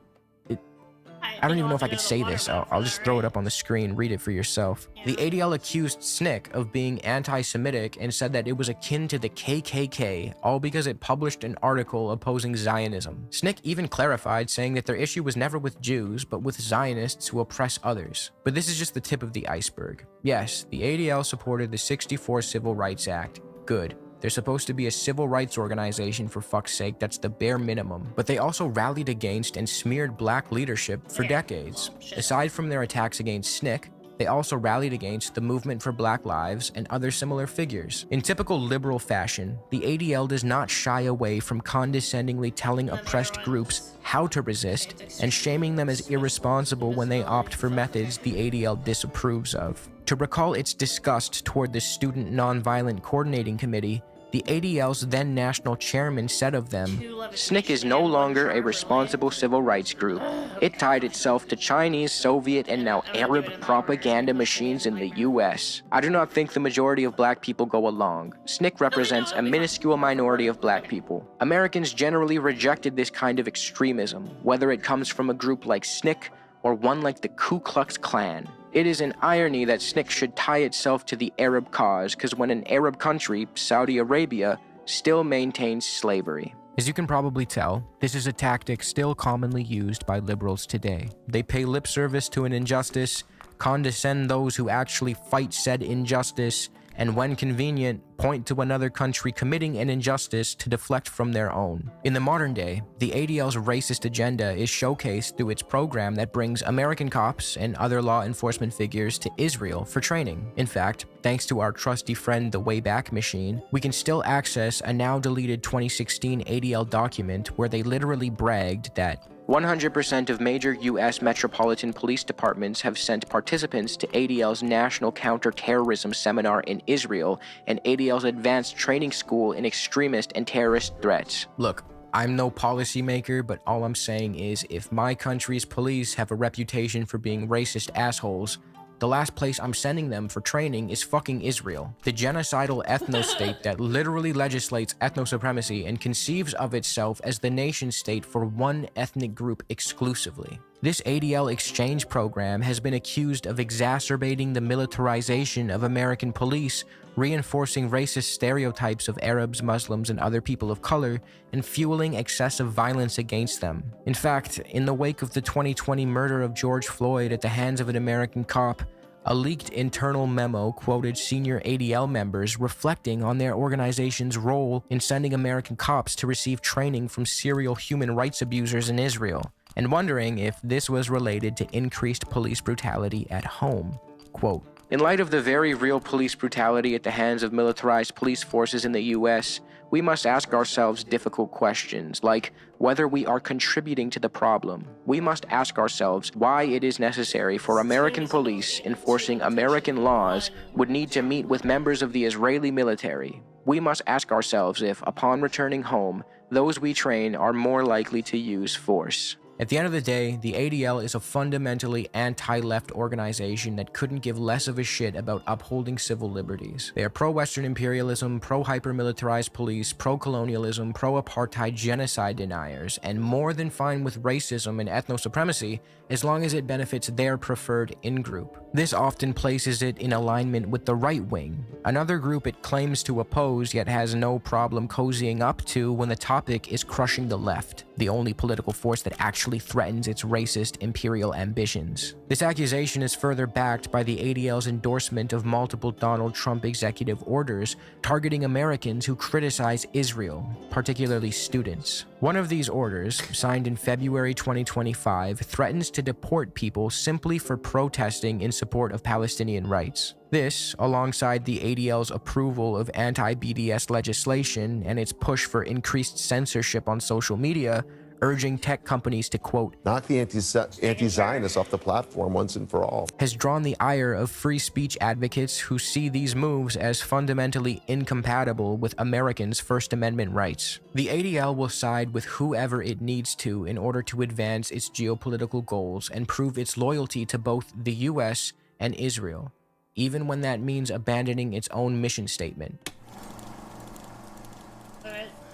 I don't even know if I could say this. I'll just throw it up on the screen, read it for yourself. The ADL accused SNCC of being anti-Semitic and said that it was akin to the KKK, all because it published an article opposing Zionism. SNCC even clarified, saying that their issue was never with Jews, but with Zionists who oppress others. But this is just the tip of the iceberg. Yes, the ADL supported the '64 Civil Rights Act. Good. They're supposed to be a civil rights organization, for fuck's sake, that's the bare minimum. But they also rallied against and smeared black leadership for decades. Aside from their attacks against SNCC, they also rallied against the Movement for Black Lives and other similar figures. In typical liberal fashion, the ADL does not shy away from condescendingly telling oppressed groups how to resist and shaming them as irresponsible when they opt for methods the ADL disapproves of. To recall its disgust toward the Student Nonviolent Coordinating Committee, The ADL's then national chairman said of them, "SNCC is no longer a responsible civil rights group. It tied itself to Chinese, Soviet, and now Arab propaganda machines in the US. I do not think the majority of black people go along. SNCC represents a minuscule minority of black people. Americans generally rejected this kind of extremism, whether it comes from a group like SNCC or one like the Ku Klux Klan. It is an irony that SNCC should tie itself to the Arab cause, because when an Arab country, Saudi Arabia, still maintains slavery." As you can probably tell, this is a tactic still commonly used by liberals today. They pay lip service to an injustice, condescend those who actually fight said injustice, and when convenient, point to another country committing an injustice to deflect from their own. In the modern day, the ADL's racist agenda is showcased through its program that brings American cops and other law enforcement figures to Israel for training. In fact, thanks to our trusty friend the Wayback Machine, we can still access a now deleted 2016 ADL document where they literally bragged that 100% of major U.S. metropolitan police departments have sent participants to ADL's National Counterterrorism Seminar in Israel and ADL's Advanced Training School in Extremist and Terrorist Threats. Look, I'm no policymaker, but all I'm saying is if my country's police have a reputation for being racist assholes, the last place I'm sending them for training is fucking Israel, the genocidal ethno-state that literally legislates ethno-supremacy and conceives of itself as the nation-state for one ethnic group exclusively. This ADL exchange program has been accused of exacerbating the militarization of American police, reinforcing racist stereotypes of Arabs, Muslims, and other people of color, and fueling excessive violence against them. In fact, in the wake of the 2020 murder of George Floyd at the hands of an American cop, a leaked internal memo quoted senior ADL members reflecting on their organization's role in sending American cops to receive training from serial human rights abusers in Israel, and wondering if this was related to increased police brutality at home. Quote, "In light of the very real police brutality at the hands of militarized police forces in the US, we must ask ourselves difficult questions, like whether we are contributing to the problem. We must ask ourselves why it is necessary for American police enforcing American laws would need to meet with members of the Israeli military. We must ask ourselves if, upon returning home, those we train are more likely to use force." At the end of the day, the ADL is a fundamentally anti-left organization that couldn't give less of a shit about upholding civil liberties. They are pro-Western imperialism, pro-hyper-militarized police, pro-colonialism, pro-apartheid genocide deniers, and more than fine with racism and ethno-supremacy as long as it benefits their preferred in-group. This often places it in alignment with the right wing, another group it claims to oppose yet has no problem cozying up to when the topic is crushing the left, the only political force that actually threatens its racist imperial ambitions. This accusation is further backed by the ADL's endorsement of multiple Donald Trump executive orders targeting Americans who criticize Israel, particularly students. One of these orders, signed in February 2025, threatens to deport people simply for protesting in support of Palestinian rights. This, alongside the ADL's approval of anti-BDS legislation and its push for increased censorship on social media, urging tech companies to, quote, knock the anti-Zionists off the platform once and for all, has drawn the ire of free speech advocates who see these moves as fundamentally incompatible with Americans' First Amendment rights. The ADL will side with whoever it needs to in order to advance its geopolitical goals and prove its loyalty to both the US and Israel, even when that means abandoning its own mission statement.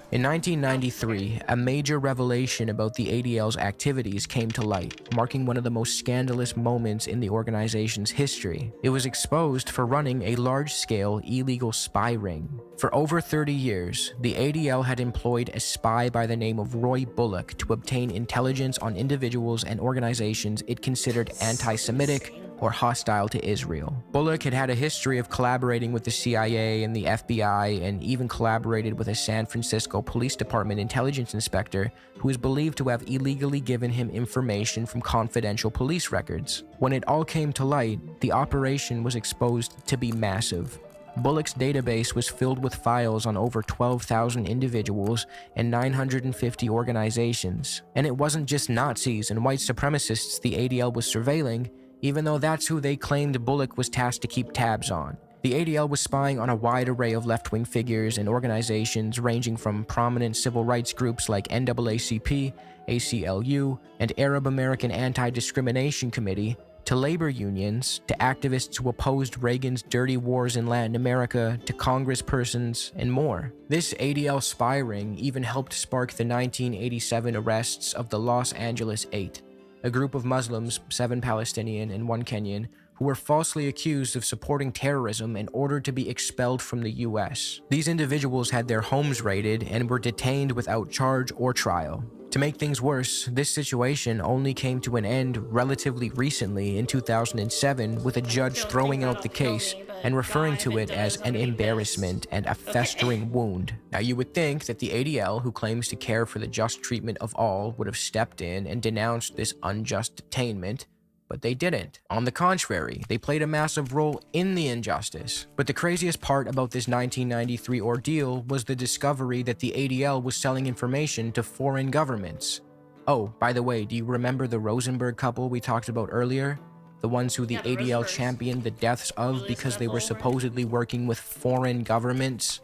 In 1993, a major revelation about the ADL's activities came to light, marking one of the most scandalous moments in the organization's history. It was exposed for running a large-scale illegal spy ring. For over 30 years, the ADL had employed a spy by the name of Roy Bullock to obtain intelligence on individuals and organizations it considered anti-Semitic or hostile to Israel. Bullock had had a history of collaborating with the CIA and the FBI, and even collaborated with a San Francisco Police Department intelligence inspector who is believed to have illegally given him information from confidential police records. When it all came to light, the operation was exposed to be massive. Bullock's database was filled with files on over 12,000 individuals and 950 organizations. And it wasn't just Nazis and white supremacists the ADL was surveilling, even though that's who they claimed Bullock was tasked to keep tabs on. The The ADL was spying on a wide array of left-wing figures and organizations ranging from prominent civil rights groups like NAACP, ACLU, and Arab American Anti-Discrimination Committee, to labor unions, to activists who opposed Reagan's dirty wars in Latin America, to congresspersons, and more. This ADL spy ring even helped spark the 1987 arrests of the Los Angeles Eight, a group of Muslims, 7 Palestinian and 1 Kenyan, who were falsely accused of supporting terrorism and ordered to be expelled from the US. These individuals had their homes raided and were detained without charge or trial. To make things worse, this situation only came to an end relatively recently in 2007 with a judge throwing out the case and referring to it as an embarrassment and a festering wound. Now you would think that the ADL, who claims to care for the just treatment of all, would have stepped in and denounced this unjust detainment, but they didn't. On the contrary, they played a massive role in the injustice. But the craziest part about this 1993 ordeal was the discovery that the ADL was selling information to foreign governments. Oh, by the way, do you remember the Rosenberg couple we talked about earlier? The ones who the ADL championed the deaths of because they were supposedly working with foreign governments?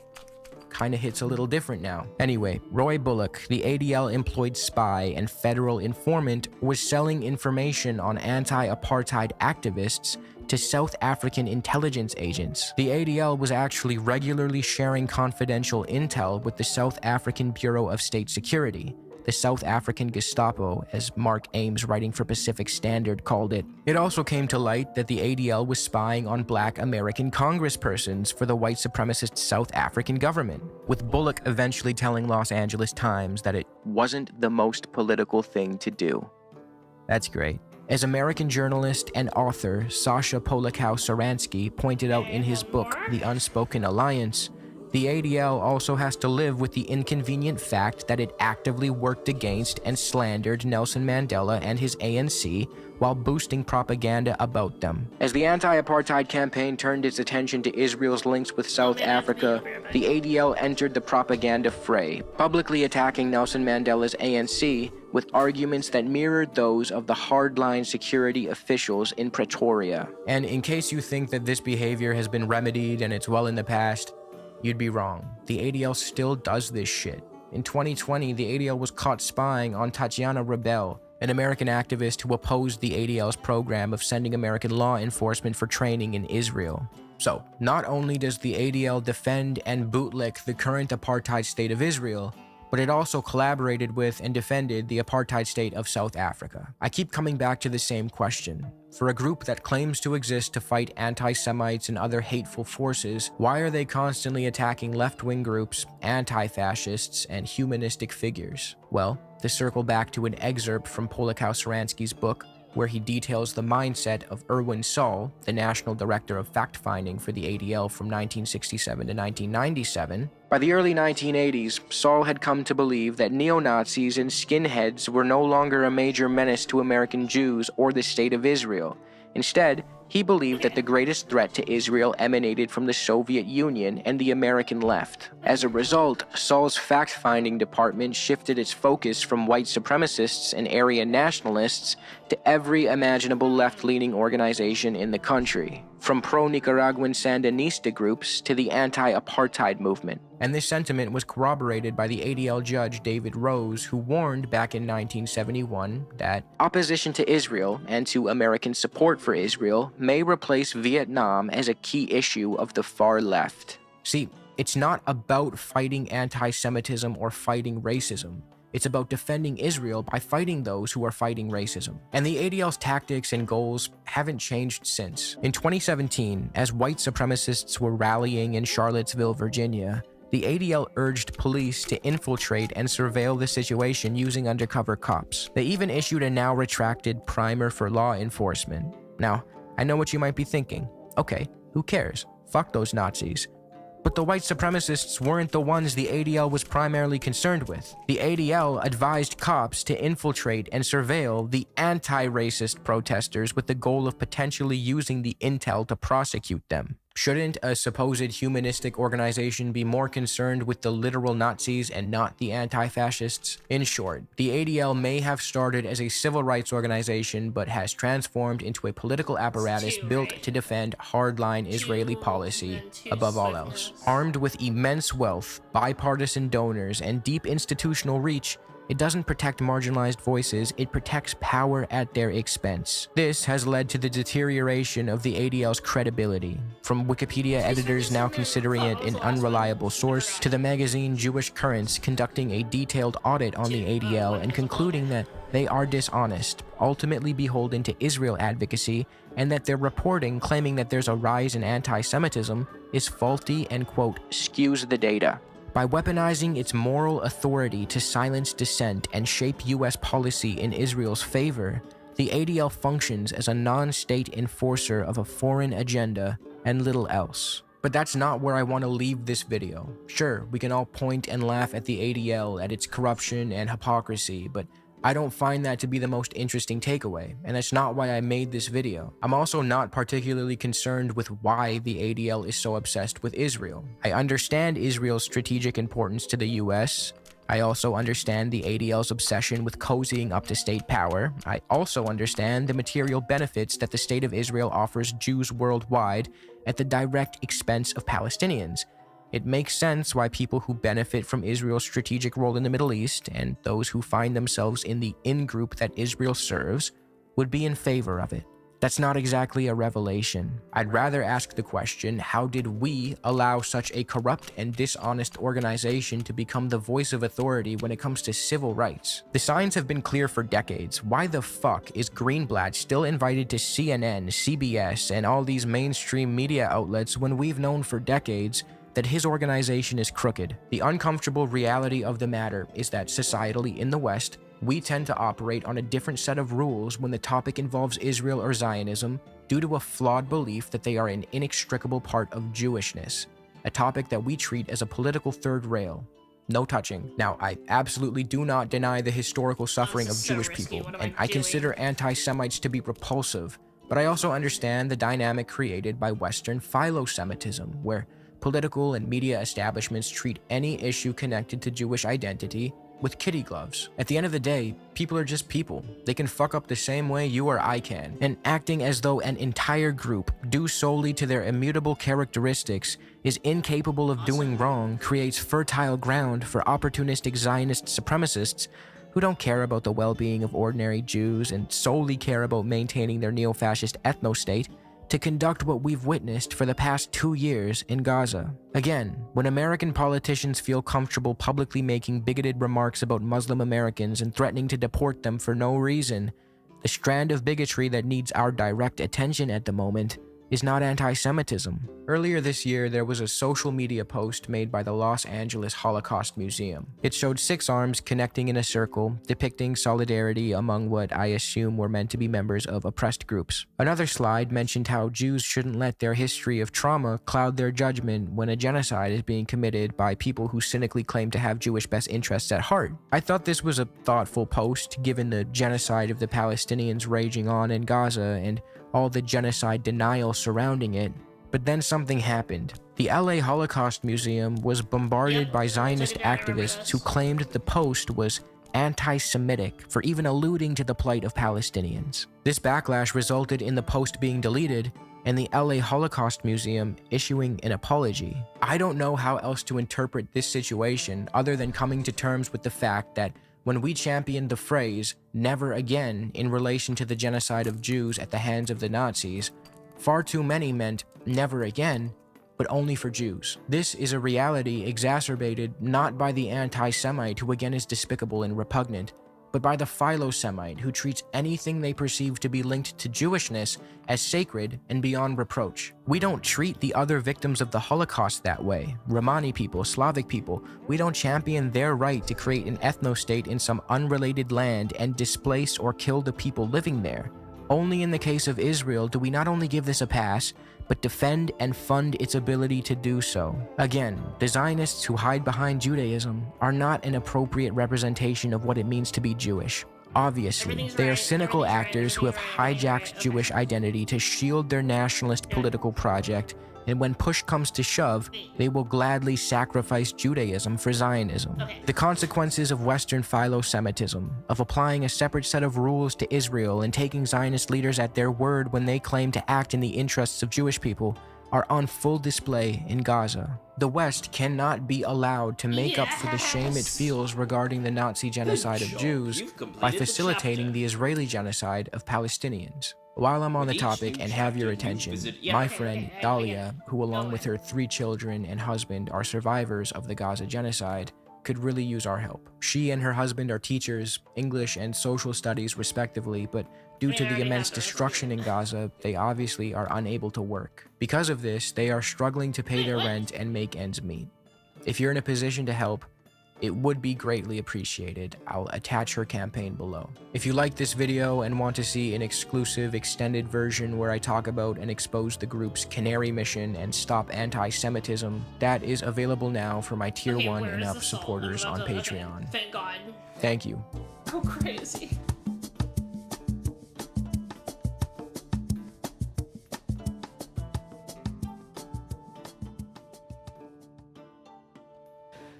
Kinda hits a little different now. Anyway, Roy Bullock, the ADL-employed spy and federal informant, was selling information on anti-apartheid activists to South African intelligence agents. The ADL was actually regularly sharing confidential intel with the South African Bureau of State Security, the South African Gestapo, as Mark Ames, writing for Pacific Standard, called it. It also came to light that the ADL was spying on Black American congresspersons for the white supremacist South African government, with Bullock eventually telling Los Angeles Times that it wasn't the most political thing to do. That's great. As American journalist and author Sasha Polakow-Saransky pointed out in his book, The Unspoken Alliance, the ADL also has to live with the inconvenient fact that it actively worked against and slandered Nelson Mandela and his ANC while boosting propaganda about them. As the anti-apartheid campaign turned its attention to Israel's links with South Africa, the ADL entered the propaganda fray, publicly attacking Nelson Mandela's ANC with arguments that mirrored those of the hardline security officials in Pretoria. And in case you think that this behavior has been remedied and it's well in the past, you'd be wrong. The ADL still does this shit. In 2020, the ADL was caught spying on Tatiana Rebel, an American activist who opposed the ADL's program of sending American law enforcement for training in Israel. So, not only does the ADL defend and bootlick the current apartheid state of Israel, but it also collaborated with and defended the apartheid state of South Africa. I keep coming back to the same question. For a group that claims to exist to fight anti-Semites and other hateful forces, why are they constantly attacking left-wing groups, anti-fascists, and humanistic figures? Well, to circle back to an excerpt from Polakow-Saransky's book, where he details the mindset of Irwin Saul, the national director of fact-finding for the ADL from 1967 to 1997. By the early 1980s, Saul had come to believe that neo-Nazis and skinheads were no longer a major menace to American Jews or the State of Israel. Instead, he believed that the greatest threat to Israel emanated from the Soviet Union and the American left. As a result, Saul's fact-finding department shifted its focus from white supremacists and Aryan nationalists to every imaginable left-leaning organization in the country, from pro-Nicaraguan Sandinista groups to the anti-apartheid movement. And this sentiment was corroborated by the ADL judge David Rose, who warned back in 1971 that opposition to Israel and to American support for Israel may replace Vietnam as a key issue of the far left. See, it's not about fighting anti-Semitism or fighting racism. It's about defending Israel by fighting those who are fighting racism. And the ADL's tactics and goals haven't changed since. In 2017, as white supremacists were rallying in Charlottesville, Virginia, the ADL urged police to infiltrate and surveil the situation using undercover cops. They even issued a now retracted primer for law enforcement. Now, I know what you might be thinking. Okay, who cares? Fuck those Nazis. But the white supremacists weren't the ones the ADL was primarily concerned with. The ADL advised cops to infiltrate and surveil the anti-racist protesters with the goal of potentially using the intel to prosecute them. Shouldn't a supposed humanistic organization be more concerned with the literal Nazis and not the anti-fascists? In short, the ADL may have started as a civil rights organization but has transformed into a political apparatus built to defend hardline Israeli policy above all else. Armed with immense wealth, bipartisan donors, and deep institutional reach, it doesn't protect marginalized voices, it protects power at their expense. This has led to the deterioration of the ADL's credibility, from Wikipedia editors now considering it an unreliable source, to the magazine Jewish Currents conducting a detailed audit on the ADL and concluding that they are dishonest, ultimately beholden to Israel advocacy, and that their reporting claiming that there's a rise in anti-Semitism is faulty and, quote, skews the data. By weaponizing its moral authority to silence dissent and shape U.S. policy in Israel's favor, the ADL functions as a non-state enforcer of a foreign agenda and little else. But that's not where I want to leave this video. Sure, we can all point and laugh at the ADL, at its corruption and hypocrisy, but I don't find that to be the most interesting takeaway, and that's not why I made this video. I'm also not particularly concerned with why the ADL is so obsessed with Israel. I understand Israel's strategic importance to the US. I also understand the ADL's obsession with cozying up to state power. I also understand the material benefits that the State of Israel offers Jews worldwide at the direct expense of Palestinians. It makes sense why people who benefit from Israel's strategic role in the Middle East and those who find themselves in the in-group that Israel serves would be in favor of it. That's not exactly a revelation. I'd rather ask the question, how did we allow such a corrupt and dishonest organization to become the voice of authority when it comes to civil rights? The signs have been clear for decades. Why the fuck is Greenblatt still invited to CNN, CBS, and all these mainstream media outlets when we've known for decades that his organization is crooked? The uncomfortable reality of the matter is that societally in the West, we tend to operate on a different set of rules when the topic involves Israel or Zionism due to a flawed belief that they are an inextricable part of Jewishness, a topic that we treat as a political third rail. No touching. Now, I absolutely do not deny the historical suffering of Jewish people, and I consider anti-Semites to be repulsive, but I also understand the dynamic created by Western philo-Semitism, where political and media establishments treat any issue connected to Jewish identity with kitty gloves. At the end of the day, people are just people. They can fuck up the same way you or I can, and acting as though an entire group, due solely to their immutable characteristics, is incapable of doing wrong creates fertile ground for opportunistic Zionist supremacists who don't care about the well-being of ordinary Jews and solely care about maintaining their neo-fascist ethno-state to conduct what we've witnessed for the past 2 years in Gaza. Again, when American politicians feel comfortable publicly making bigoted remarks about Muslim Americans and threatening to deport them for no reason, the strand of bigotry that needs our direct attention at the moment is not anti-Semitism. Earlier this year, there was a social media post made by the Los Angeles Holocaust Museum. It showed 6 arms connecting in a circle, depicting solidarity among what I assume were meant to be members of oppressed groups. Another slide mentioned how Jews shouldn't let their history of trauma cloud their judgment when a genocide is being committed by people who cynically claim to have Jewish best interests at heart. I thought this was a thoughtful post, given the genocide of the Palestinians raging on in Gaza and all the genocide denial surrounding it. But then something happened. The LA Holocaust Museum was bombarded by Zionist activists who claimed the post was anti-Semitic for even alluding to the plight of Palestinians. This backlash resulted in the post being deleted and the LA Holocaust Museum issuing an apology. I don't know how else to interpret this situation other than coming to terms with the fact that when we championed the phrase, "never again," in relation to the genocide of Jews at the hands of the Nazis, far too many meant never again, but only for Jews. This is a reality exacerbated not by the anti-Semite, who again is despicable and repugnant, but by the philo-Semite, who treats anything they perceive to be linked to Jewishness as sacred and beyond reproach. We don't treat the other victims of the Holocaust that way. Romani people, Slavic people, we don't champion their right to create an ethno-state in some unrelated land and displace or kill the people living there. Only in the case of Israel do we not only give this a pass, but defend and fund its ability to do so. Again, the Zionists who hide behind Judaism are not an appropriate representation of what it means to be Jewish. Obviously, they are cynical actors who have hijacked Jewish identity to shield their nationalist political project And when push comes to shove, they will gladly sacrifice Judaism for Zionism. The consequences of Western philo-Semitism, of applying a separate set of rules to Israel and taking Zionist leaders at their word when they claim to act in the interests of Jewish people, are on full display in Gaza. The West cannot be allowed to make up for the shame it feels regarding the Nazi genocide of Jews by facilitating the Israeli genocide of Palestinians. While I'm on the topic and have your attention, my friend Dahlia, who along with her 3 children and husband are survivors of the Gaza genocide, could really use our help. She and her husband are teachers, English and social studies respectively, but due to the immense destruction in Gaza, they obviously are unable to work. Because of this, they are struggling to pay their rent and make ends meet. If you're in a position to help, it would be greatly appreciated. I'll attach her campaign below. If you like this video and want to see an exclusive extended version where I talk about and expose the group's Canary mission and stop anti-Semitism, that is available now for my tier 1 and up supporters on Patreon. Thank God. Thank you. Go crazy.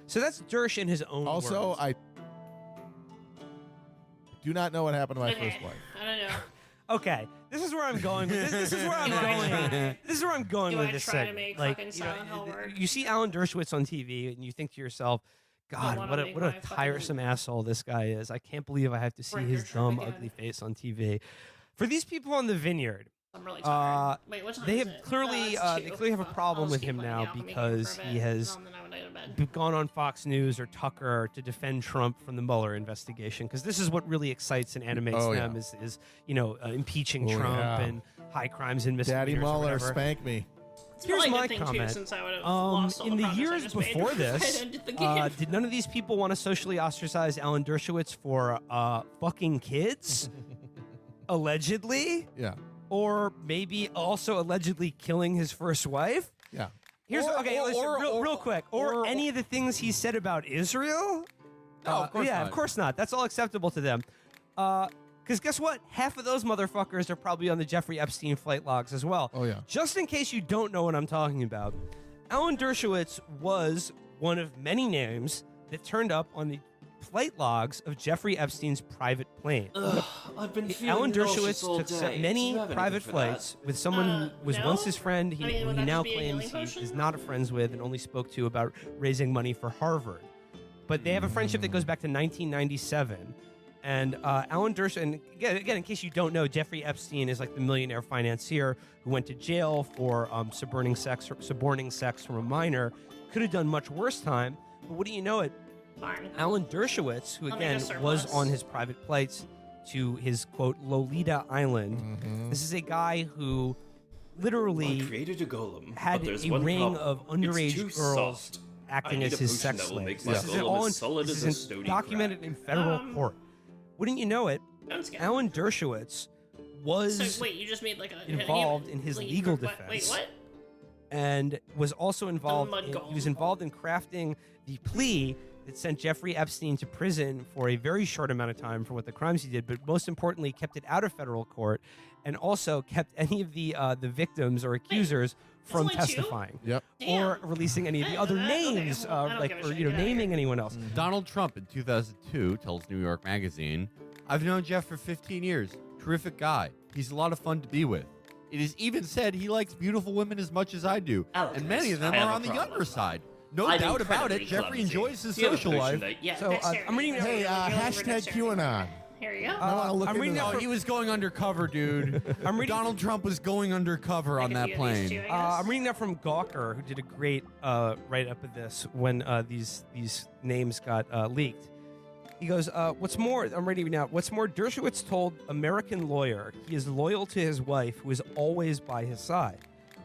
So that's Dersh in his own Also, words. I do not know what happened to my first wife. I don't know. Okay, this is where I'm going. This is where I'm going. This is where I'm going Do with I this try to segment. make Like, fucking you know, Silent Hill work? you see Alan Dershowitz on TV, and you think to yourself, God, wanna what a make what a my tiresome asshole this guy is. I can't believe I have to see his dumb, ugly face on TV. For these people on the Vineyard, I'm really tired. Wait, what time they is have it? clearly It's they 2. clearly have a problem I'll with just him keep now looking out, because for a he bit, has and then I would go to bed. gone on Fox News or Tucker to defend Trump from the Mueller investigation, because this is what really excites and animates Oh, them yeah. is impeaching Oh, Trump yeah. and high crimes and Daddy misdemeanors. or Mueller, whatever. spank me. It's Here's probably a my good thing, comment. Too, since I would have lost all In the progress I years just made before if I this, ended the game. did none of these people want to socially ostracize Alan Dershowitz for fucking kids? Allegedly? Yeah. Or maybe also allegedly killing his first wife? Yeah. Here's real quick. Or any of the things he said about Israel? No, of course yeah, not. of course not. That's all acceptable to them. Because guess what? Half of those motherfuckers are probably on the Jeffrey Epstein flight logs as well. Oh, yeah. Just in case you don't know what I'm talking about, Alan Dershowitz was one of many names that turned up on the flight logs of Jeffrey Epstein's private plane. I've been Alan Dershowitz took many private flights with someone who was once his friend, who he now claims he is not friends with and only spoke to about raising money for Harvard. But they have a friendship that goes back to 1997. And Alan Dershowitz, and again, in case you don't know, Jeffrey Epstein is like the millionaire financier who went to jail for suborning sex from a minor. Could have done much worse time, but what do you know it? Alan Dershowitz, who again was on his private flights to his quote Lolita Island. This is a guy who literally created a golem, had but there's a one ring problem. of It's underage too girls soft. acting I as need a his potion sex that will make slaves. my This is golem all as solid this as a is stony documented in federal court. Wouldn't you know it? Alan Dershowitz was So wait, you just made like a involved in his legal defense. Wait, what? And was also involved. mud He was involved in crafting the plea that sent Jeffrey Epstein to prison for a very short amount of time for what the crimes he did, but most importantly, kept it out of federal court, and also kept any of the victims or accusers from only two? testifying, Yep. or releasing any of the other names, naming anyone else. Donald Trump in 2002 tells New York Magazine, I've known Jeff for 15 years. Terrific guy. He's a lot of fun to be with. It is even said he likes beautiful women as much as I do, and many of them I have are a on the problem. younger side. No I'm doubt about it. incredibly Jeffrey clumsy. enjoys his Do you have a social potion life. that- So I'm reading. Hey, hashtag QAnon. Here you go. I want to look I'm into reading that. he was going undercover, dude. I'm reading Donald Trump was going undercover on that plane. I'm reading that from Gawker, who did a great write-up of this when these names got leaked. He goes, what's more, I'm reading now, what's more, Dershowitz told American Lawyer he is loyal to his wife, who is always by his side.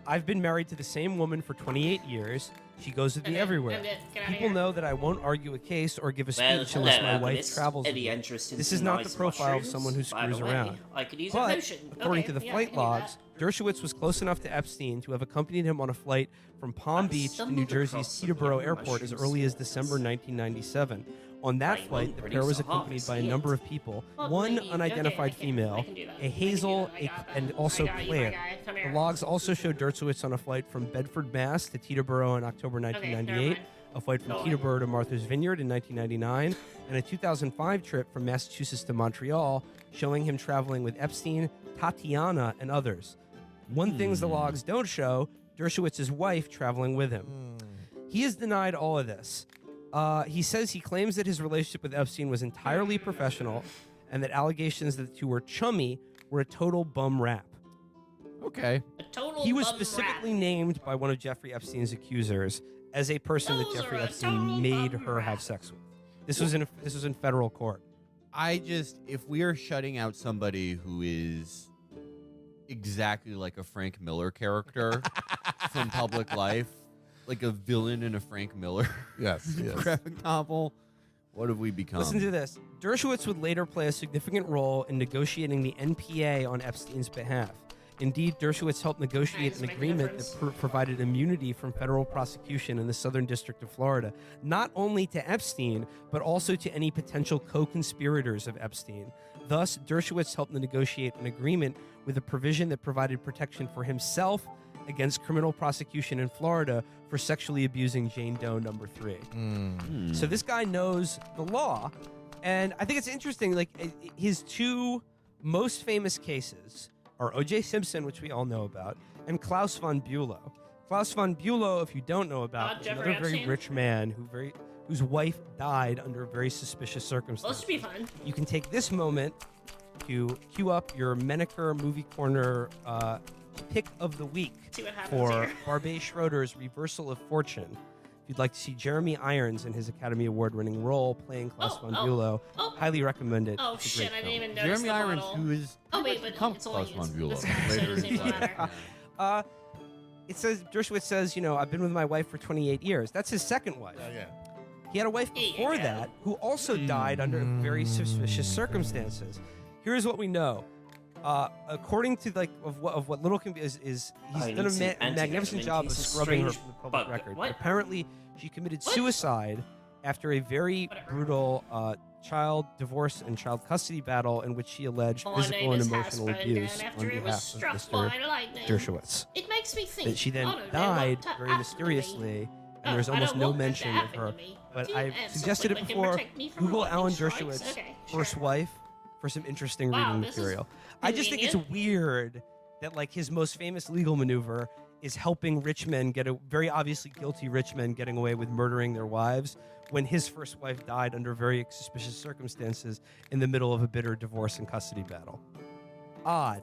I've been married to the same woman for 28 years. She goes with me everywhere. People know that I won't argue a case or give a Well, speech unless hello, my wife Alchemist. travels with Any me. interest in This some is not the nice profile of mushrooms? someone who By the screws way, around. I could use a But, potion. according Okay, to the yeah, I flight can do logs, Dershowitz was close enough to Epstein to have accompanied him on a flight from Palm Beach to New Jersey's Teterboro Airport as early as December 1997. On that flight, the pair was accompanied by a number of people, one unidentified female, a Hazel, and also Claire. The logs also show Dershowitz on a flight from Bedford, Mass. to Teterboro in October 1998, a flight from Teterboro to Martha's Vineyard in 1999, and a 2005 trip from Massachusetts to Montreal, showing him traveling with Epstein, Tatiana, and others. One thing the logs don't show, Dershowitz's wife traveling with him. He has denied all of this. He says he claims that his relationship with Epstein was entirely professional and that allegations that the two were chummy were a total bum rap. Okay. He was specifically named by one of Jeffrey Epstein's accusers as a person that Jeffrey Epstein made her have sex with. This was in federal court. If we are shutting out somebody who is exactly like a Frank Miller character from Public Life, like a villain in a Frank Miller graphic novel, what have we become? Listen to this. Dershowitz would later play a significant role in negotiating the NPA on Epstein's behalf. Indeed, Dershowitz helped negotiate an agreement that provided immunity from federal prosecution in the Southern District of Florida, not only to Epstein, but also to any potential co-conspirators of Epstein. Thus, Dershowitz helped negotiate an agreement with a provision that provided protection for himself against criminal prosecution in Florida for sexually abusing Jane Doe number 3. So this guy knows the law, and I think it's interesting, like, his two most famous cases are O.J. Simpson, which we all know about, and Klaus von Bülow. Klaus von Bülow, if you don't know about, is another very rich man whose wife died under very suspicious circumstances. Well, this should be fun. You can take this moment to queue up your Menaker Movie Corner pick of the week See what happens for here. Barbet Schroeder's Reversal of Fortune. If you'd like to see Jeremy Irons in his Academy Award-winning role playing Klaus von Bülow, highly recommend it. Oh It's a shit! great I didn't film. even notice Jeremy the Irons, model. who is Oh wait, but it's only Klaus von this Bülow guy, so later it doesn't in even life. matter. It says, Dershowitz says, I've been with my wife for 28 years. That's his second wife. He had a wife before that who also died under very suspicious circumstances. Here's what we know. According to what little can be is he's done a magnificent job of scrubbing her from the public record. But apparently, she committed suicide after a very brutal child divorce and child custody battle in which she alleged physical and emotional abuse on behalf of Mr. Dershowitz. It makes me think. That she then I don't know died what to very happen to mysteriously, me. and there's I almost don't no want that to mention of happen her. to me. But Do you I've have suggested it something that can before. protect me from Google lightning Alan strikes? Dershowitz, Okay, first wife, for some interesting Wow, reading this is material. I just think it's weird that like his most famous legal maneuver is helping rich men very obviously guilty rich men getting away with murdering their wives when his first wife died under very suspicious circumstances in the middle of a bitter divorce and custody battle. Odd.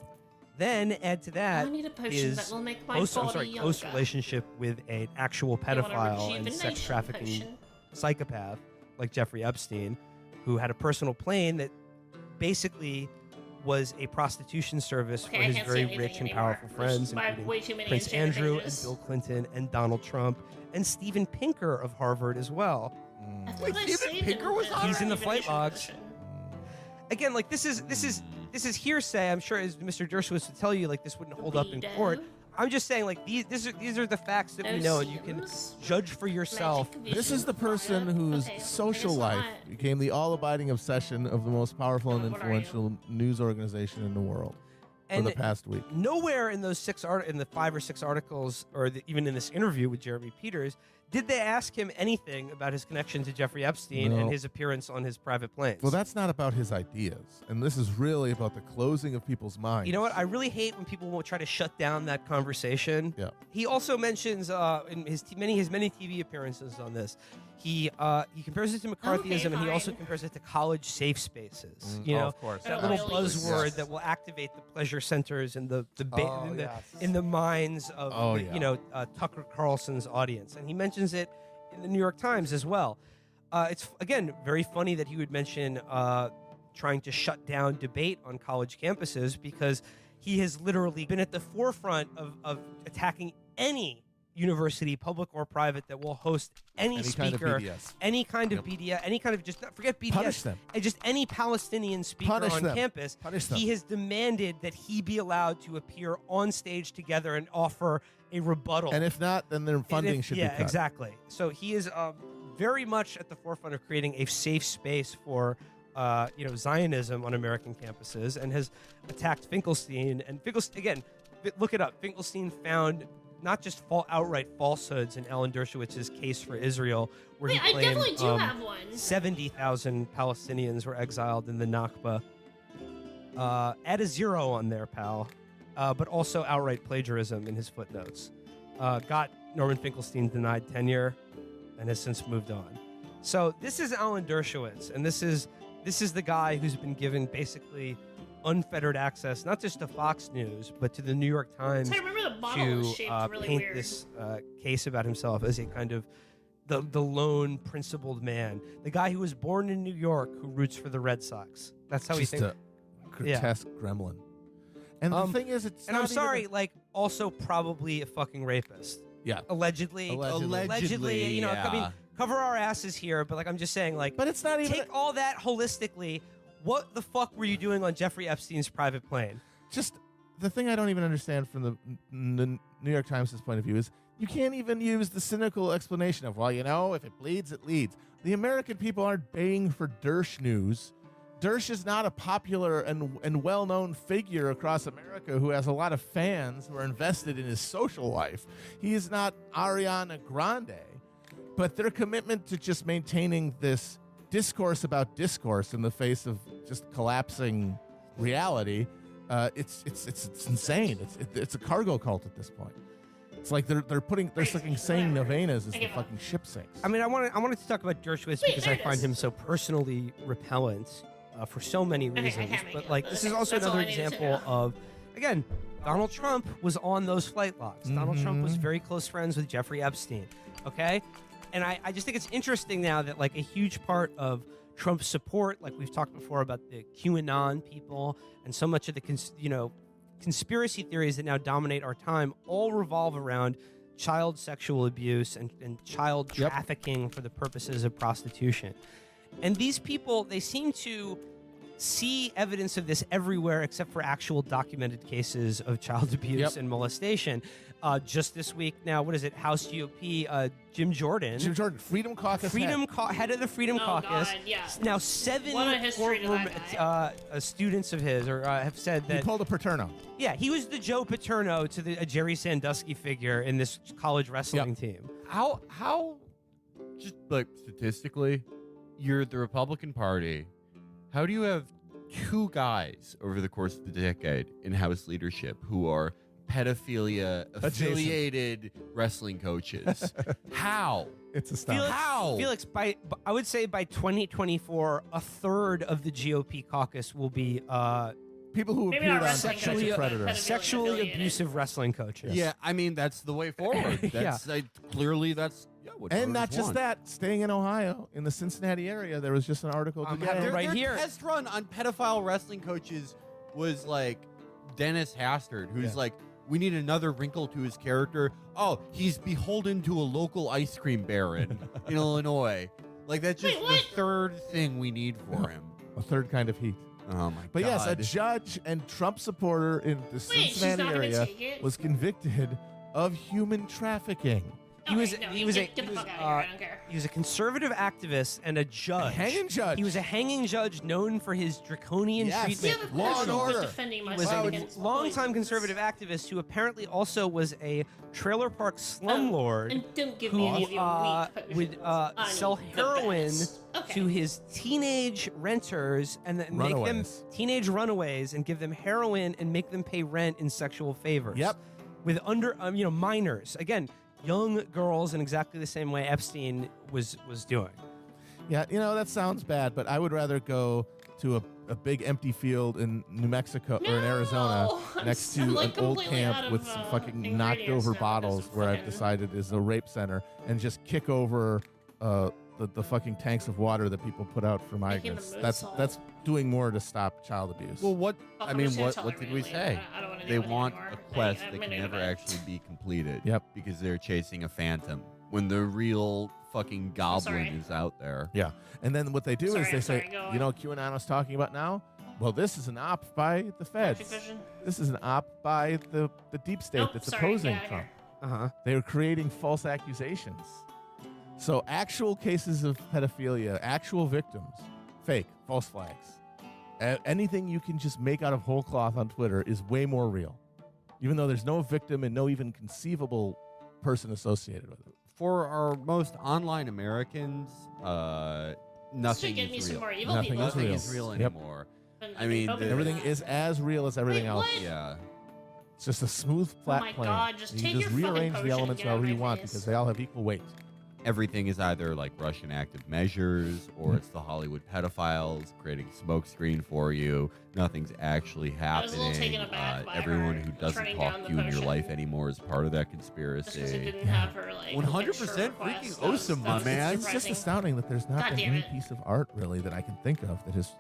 Then add to that I need a potion is that will make my close body younger. relationship with an actual I want a pedophile and sex rejuvenation trafficking potion. psychopath like Jeffrey Epstein, who had a personal plane that basically was a prostitution service Okay, for I his can't very see anything rich and anymore. powerful friends, I have way too including many Prince enchanted Andrew pages. and Bill Clinton and Donald Trump and Steven Pinker of Harvard as well. Wait, Steven Pinker was on He's in the flight Rejuvenation logs. potion. Again, like this is hearsay. I'm sure, as Mr. Dershowitz would tell you, like this wouldn't hold up in court. I'm just saying, like these are the facts that we know, and you can judge for yourself. This is the person whose social life became the all-abiding obsession of the most powerful and influential news organization in the world for the past week. Nowhere in those in the 5 or 6 articles, or even in this interview with Jeremy Peters, did they ask him anything about his connection to Jeffrey Epstein No. and his appearance on his private planes. Well, that's not about his ideas, and this is really about the closing of people's minds. You know what? I really hate when people will try to shut down that conversation. Yeah. He also mentions in his many TV appearances on this, he compares it to McCarthyism, and he also compares it to college safe spaces. You know, of course. that Oh, little please. buzzword Yes. that will activate the pleasure centers and yes. in the minds of Oh, yeah. Tucker Carlson's audience, and he mentions it in the New York Times as well. It's again very funny that he would mention trying to shut down debate on college campuses, because he has literally been at the forefront of attacking any university, public or private, that will host any kind of speaker, BDS. any kind of BDS, any kind of forget BDS, Punish them. and just any Palestinian speaker Punish on them. campus. Punish them. He has demanded that he be allowed to appear on stage together and offer a rebuttal. And if not, then their funding should be cut. exactly. So he is very much at the forefront of creating a safe space for Zionism on American campuses, and has attacked Finkelstein. And Finkelstein, again, look it up. Finkelstein found not just outright falsehoods in Alan Dershowitz's case for Israel, where he claimed I definitely do have one. 70,000 Palestinians were exiled in the Nakba. Add a zero on there, pal. But also outright plagiarism in his footnotes. Got Norman Finkelstein denied tenure and has since moved on. So this is Alan Dershowitz, and this is the guy who's been given basically unfettered access, not just to Fox News, but to the New York Times I remember the bottle was to shaped really paint weird. this case about himself as a kind of the lone principled man, the guy who was born in New York who roots for the Red Sox. That's how Just he thinks. a grotesque gremlin. And the thing is, it's and not I'm even sorry, also probably a fucking rapist. Yeah. Allegedly, Allegedly, I mean, cover our asses here, but I'm just saying, but it's not even. Take all that holistically. What the fuck were you doing on Jeffrey Epstein's private plane? Just the thing I don't even understand from the New York Times' point of view is you can't even use the cynical explanation of, if it bleeds, it leads. The American people aren't baying for Dersh news. Dersh is not a popular and well-known figure across America who has a lot of fans who are invested in his social life. He is not Ariana Grande. But their commitment to just maintaining this discourse about discourse in the face of just collapsing reality, it's insane. It's a cargo cult at this point. It's like they're saying novenas as the fucking ship sinks. I mean, I wanted to talk about Dershowitz because I find him so personally repellent for so many reasons. But this is also another example of, again, Donald Trump was on those flight logs. Donald Trump was very close friends with Jeffrey Epstein. Okay. And I just think it's interesting now that a huge part of Trump's support, like we've talked before about the QAnon people and so much of the conspiracy theories that now dominate our time, all revolve around child sexual abuse and child trafficking for the purposes of prostitution. And these people, they seem to see evidence of this everywhere except for actual documented cases of child abuse and molestation. Just this week now, what is it? House GOP, Jim Jordan, Freedom Caucus head of the Freedom Caucus. God, yeah. Now 7 What a history to former that students of his have said that he pulled a Paterno. Yeah, he was the Joe Paterno to the Jerry Sandusky figure in this college wrestling team. How just statistically, you're the Republican Party. How do you have 2 guys over the course of the decade in House leadership who are pedophilia affiliated wrestling coaches? How? It's astonishing. Felix, I would say by 2024, a third of the GOP caucus will be people who Maybe appeared not on wrestling Sex coaches, Predator. but sexually abusive wrestling coaches. Yeah, I mean that's the way forward. That's clearly that's what And not voters just want. that, staying in Ohio, in the Cincinnati area, there was just an article today. Their test run on pedophile wrestling coaches was Dennis Hastert, who's we need another wrinkle to his character. Oh, he's beholden to a local ice cream baron in Illinois. That's just the third thing we need for him. A third kind of heat. Oh my But god. yes, a judge and Trump supporter in the Cincinnati not gonna area take it? was convicted of human trafficking. He was a conservative activist and a judge. hanging judge. He was a hanging judge known for his draconian treatment. Yeah, Law and Order. He was a longtime conservative activist who apparently also was a trailer park slumlord and don't give who me any of your weak would sell heroin to his teenage renters and then make them Runaways. teenage runaways and give them heroin and make them pay rent in sexual favors. Yep. With minors. Again, young girls in exactly the same way Epstein was doing. Yeah, that sounds bad, but I would rather go to a big empty field in New Mexico or in Arizona next to an old camp with some fucking knocked over bottles where I've decided is a rape center and just kick over the fucking tanks of water that people put out for migrants. That's doing more to stop child abuse. Well, what I'm just gonna tell what did we everybody say? I don't wanna They deal with it want anymore. a quest I'm that can gonna never do it. actually be completed. Yep. Because they're chasing a phantom when the real fucking goblin sorry. is out there. Yeah. And then what they do Sorry, is they I'm say, sorry, go you know what QAnon was talking about now? Well, this is an op by the feds. Vision? This is an op by the deep state Nope, that's sorry, opposing get out of Trump. Uh-huh. They were creating false accusations. So actual cases of pedophilia, actual victims, fake, false flags. Anything you can just make out of whole cloth on Twitter is way more real, even though there's no victim and no even conceivable person associated with it. For our most online Americans, nothing Give is me real. some more evil Nothing people. is real. Is real Yep. anymore. And I mean, Everything is as real as everything else. what? Yeah. It's just a smooth, flat my plane. God, just you take can just your fucking rearrange potion the and elements get out of however you my want face. because they all have equal weight. Everything is either like Russian active measures or it's the Hollywood pedophiles creating smokescreen for you. Nothing's actually I was a little happening. taken aback by Everyone her who doesn't turning talk down to the you in your potion. life anymore is part of that Just because it conspiracy. didn't have her like 100% freaking awesome, my man. It's just astounding that there's not God been damn any it. piece of art really that I can think of that has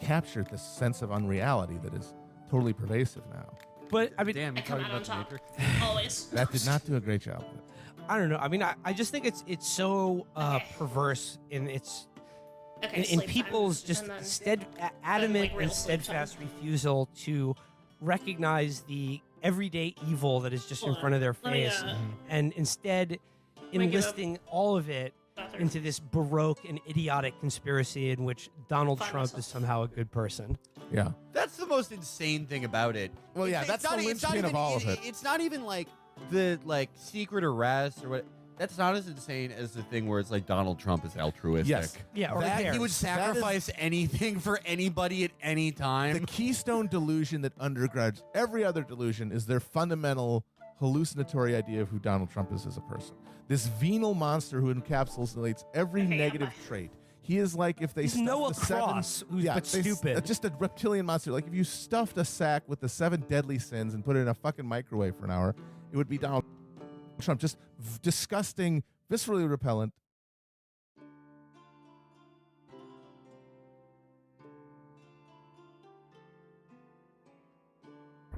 captured this sense of unreality that is totally pervasive now. But I mean, Damn, I you're come talking out on about the top. Matrix? Always. That did not do a great job. I don't know. I mean, I just think it's so perverse in its Okay, in sleep time. people's just And then- adamant real and sleep steadfast refusal to recognize the everyday evil that is just in Hold on. front of their Let me, face, and instead me give up. enlisting all of it Bathroom. into this baroque and idiotic conspiracy in which Donald Find Trump myself. is somehow a good person. Yeah. That's the most insane thing about it. Well, yeah, It's that's not- the it's not linchpin of even- all of it. It's not even like the secret arrest or what. That's not as insane as the thing where it's like Donald Trump is altruistic. Yes. Yeah, or That he theirs. would sacrifice anything for anybody at any time. The keystone delusion that undergirds every other delusion is their fundamental hallucinatory idea of who Donald Trump is as a person. This venal monster who encapsulates every negative trait. He is like if they He's stuffed Noah the seven, Cross, who's but stupid. just a reptilian monster. Like if you stuffed a sack with the 7 deadly sins and put it in a fucking microwave for an hour, it would be Donald Trump. Just disgusting, viscerally repellent.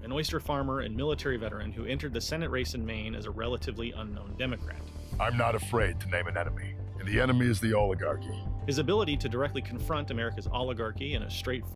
An oyster farmer and military veteran who entered the Senate race in Maine as a relatively unknown Democrat. I'm not afraid to name an enemy, and the enemy is the oligarchy. His ability to directly confront America's oligarchy in a straightforward